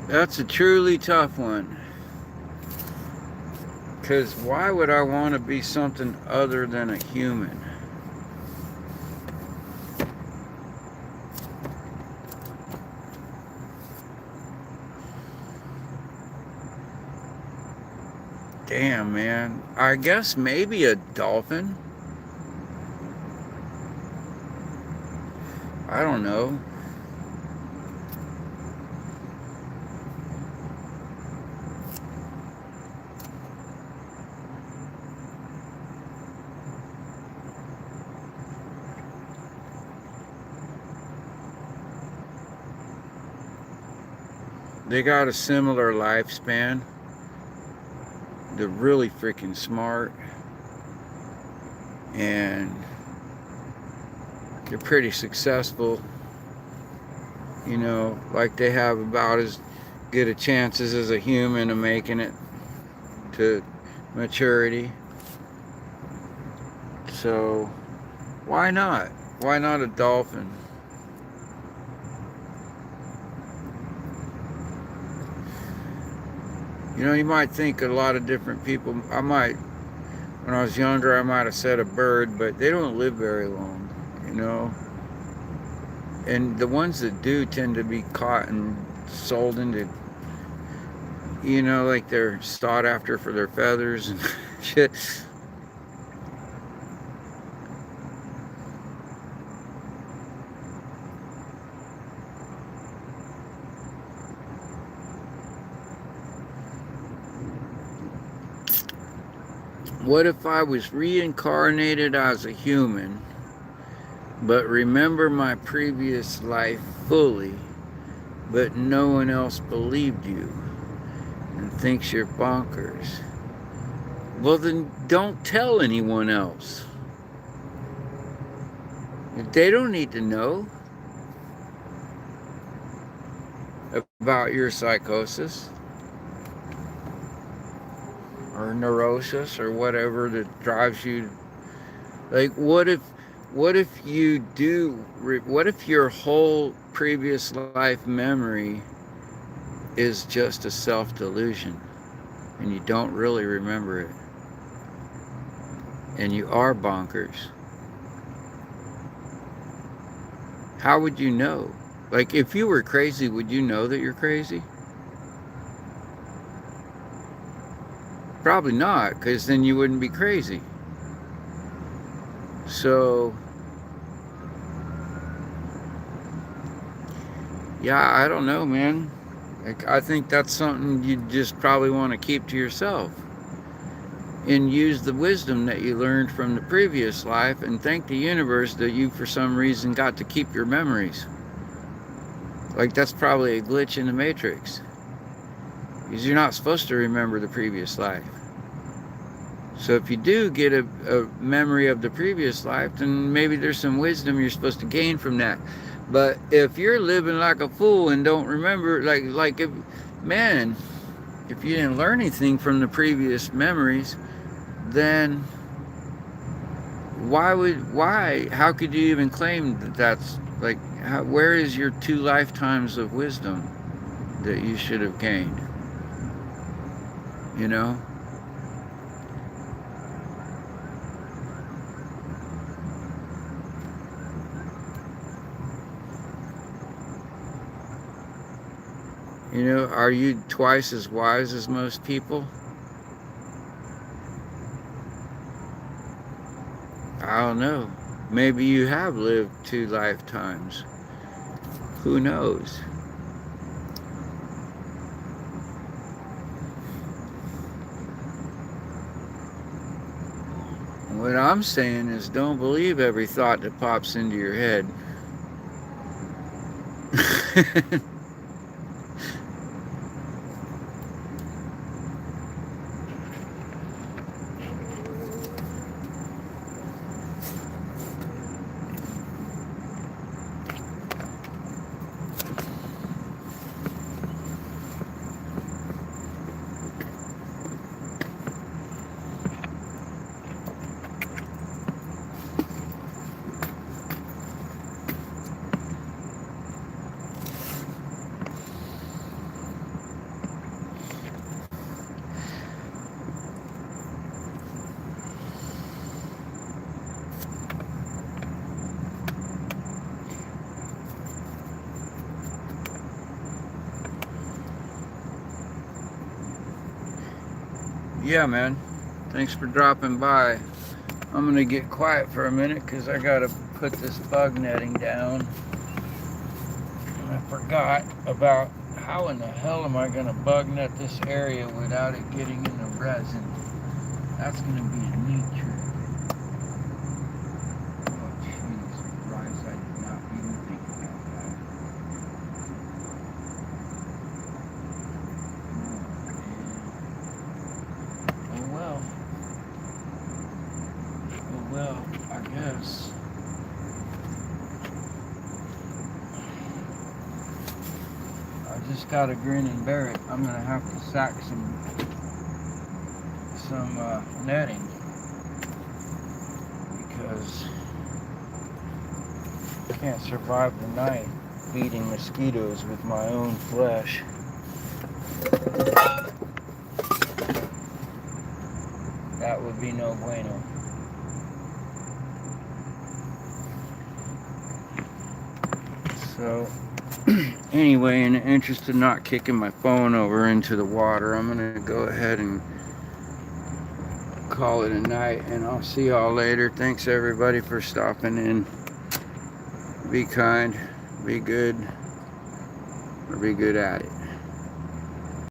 A: That's a truly tough one. Because why would I want to be something other than a human? Damn, man. I guess maybe a dolphin. I don't know. They got a similar lifespan. they're really freaking smart, and they're pretty successful. You know, like they have about as good a chances as a human of making it to maturity. So why not? Why not a dolphin? You know, you might think a lot of different people. When I was younger, I might have said a bird, but they don't live very long, you know. And the ones that do tend to be caught and sold into, you know, like they're sought after for their feathers and shit. What if I was reincarnated as a human, but remember my previous life fully, but no one else believed you and thinks you're bonkers? Well, then don't tell anyone else. They don't need to know about your psychosis or neurosis or whatever that drives you. Like, what if you do, what if your whole previous life memory is just a self-delusion and you don't really remember it and you are bonkers? How would you know? Like, if you were crazy, would you know that you're crazy? Probably not, because then you wouldn't be crazy. So, yeah, I don't know, man. Like, I think that's something you just probably want to keep to yourself and use the wisdom that you learned from the previous life and thank the universe that you, for some reason, got to keep your memories. Like, that's probably a glitch in the matrix, because you're not supposed to remember the previous life. So if you do get a memory of the previous life, then maybe there's some wisdom you're supposed to gain from that. But if you're living like a fool and don't remember, like if, man, if you didn't learn anything from the previous memories, then how could you even claim that that's, like, where is your 2 lifetimes of wisdom that you should have gained? You know? You know, are you twice as wise as most people? I don't know. Maybe you have lived 2 lifetimes. Who knows? What I'm saying is, don't believe every thought that pops into your head. Yeah, man. Thanks for dropping by. I'm gonna get quiet for a minute because I gotta put this bug netting down. And I forgot about how in the hell am I gonna bug net this area without it getting in the resin. That's gonna be a neat trick. Oh jeez, Christ, I did not even think about that. Oh man. Well, I guess. I just gotta grin and bear it. I'm gonna have to sack some netting because I can't survive the night feeding mosquitoes with my own flesh. That would be no bueno. So anyway, in the interest of not kicking my phone over into the water, I'm gonna go ahead and call it a night, and I'll see y'all later. Thanks everybody for stopping in. Be kind, be good, or be good at it.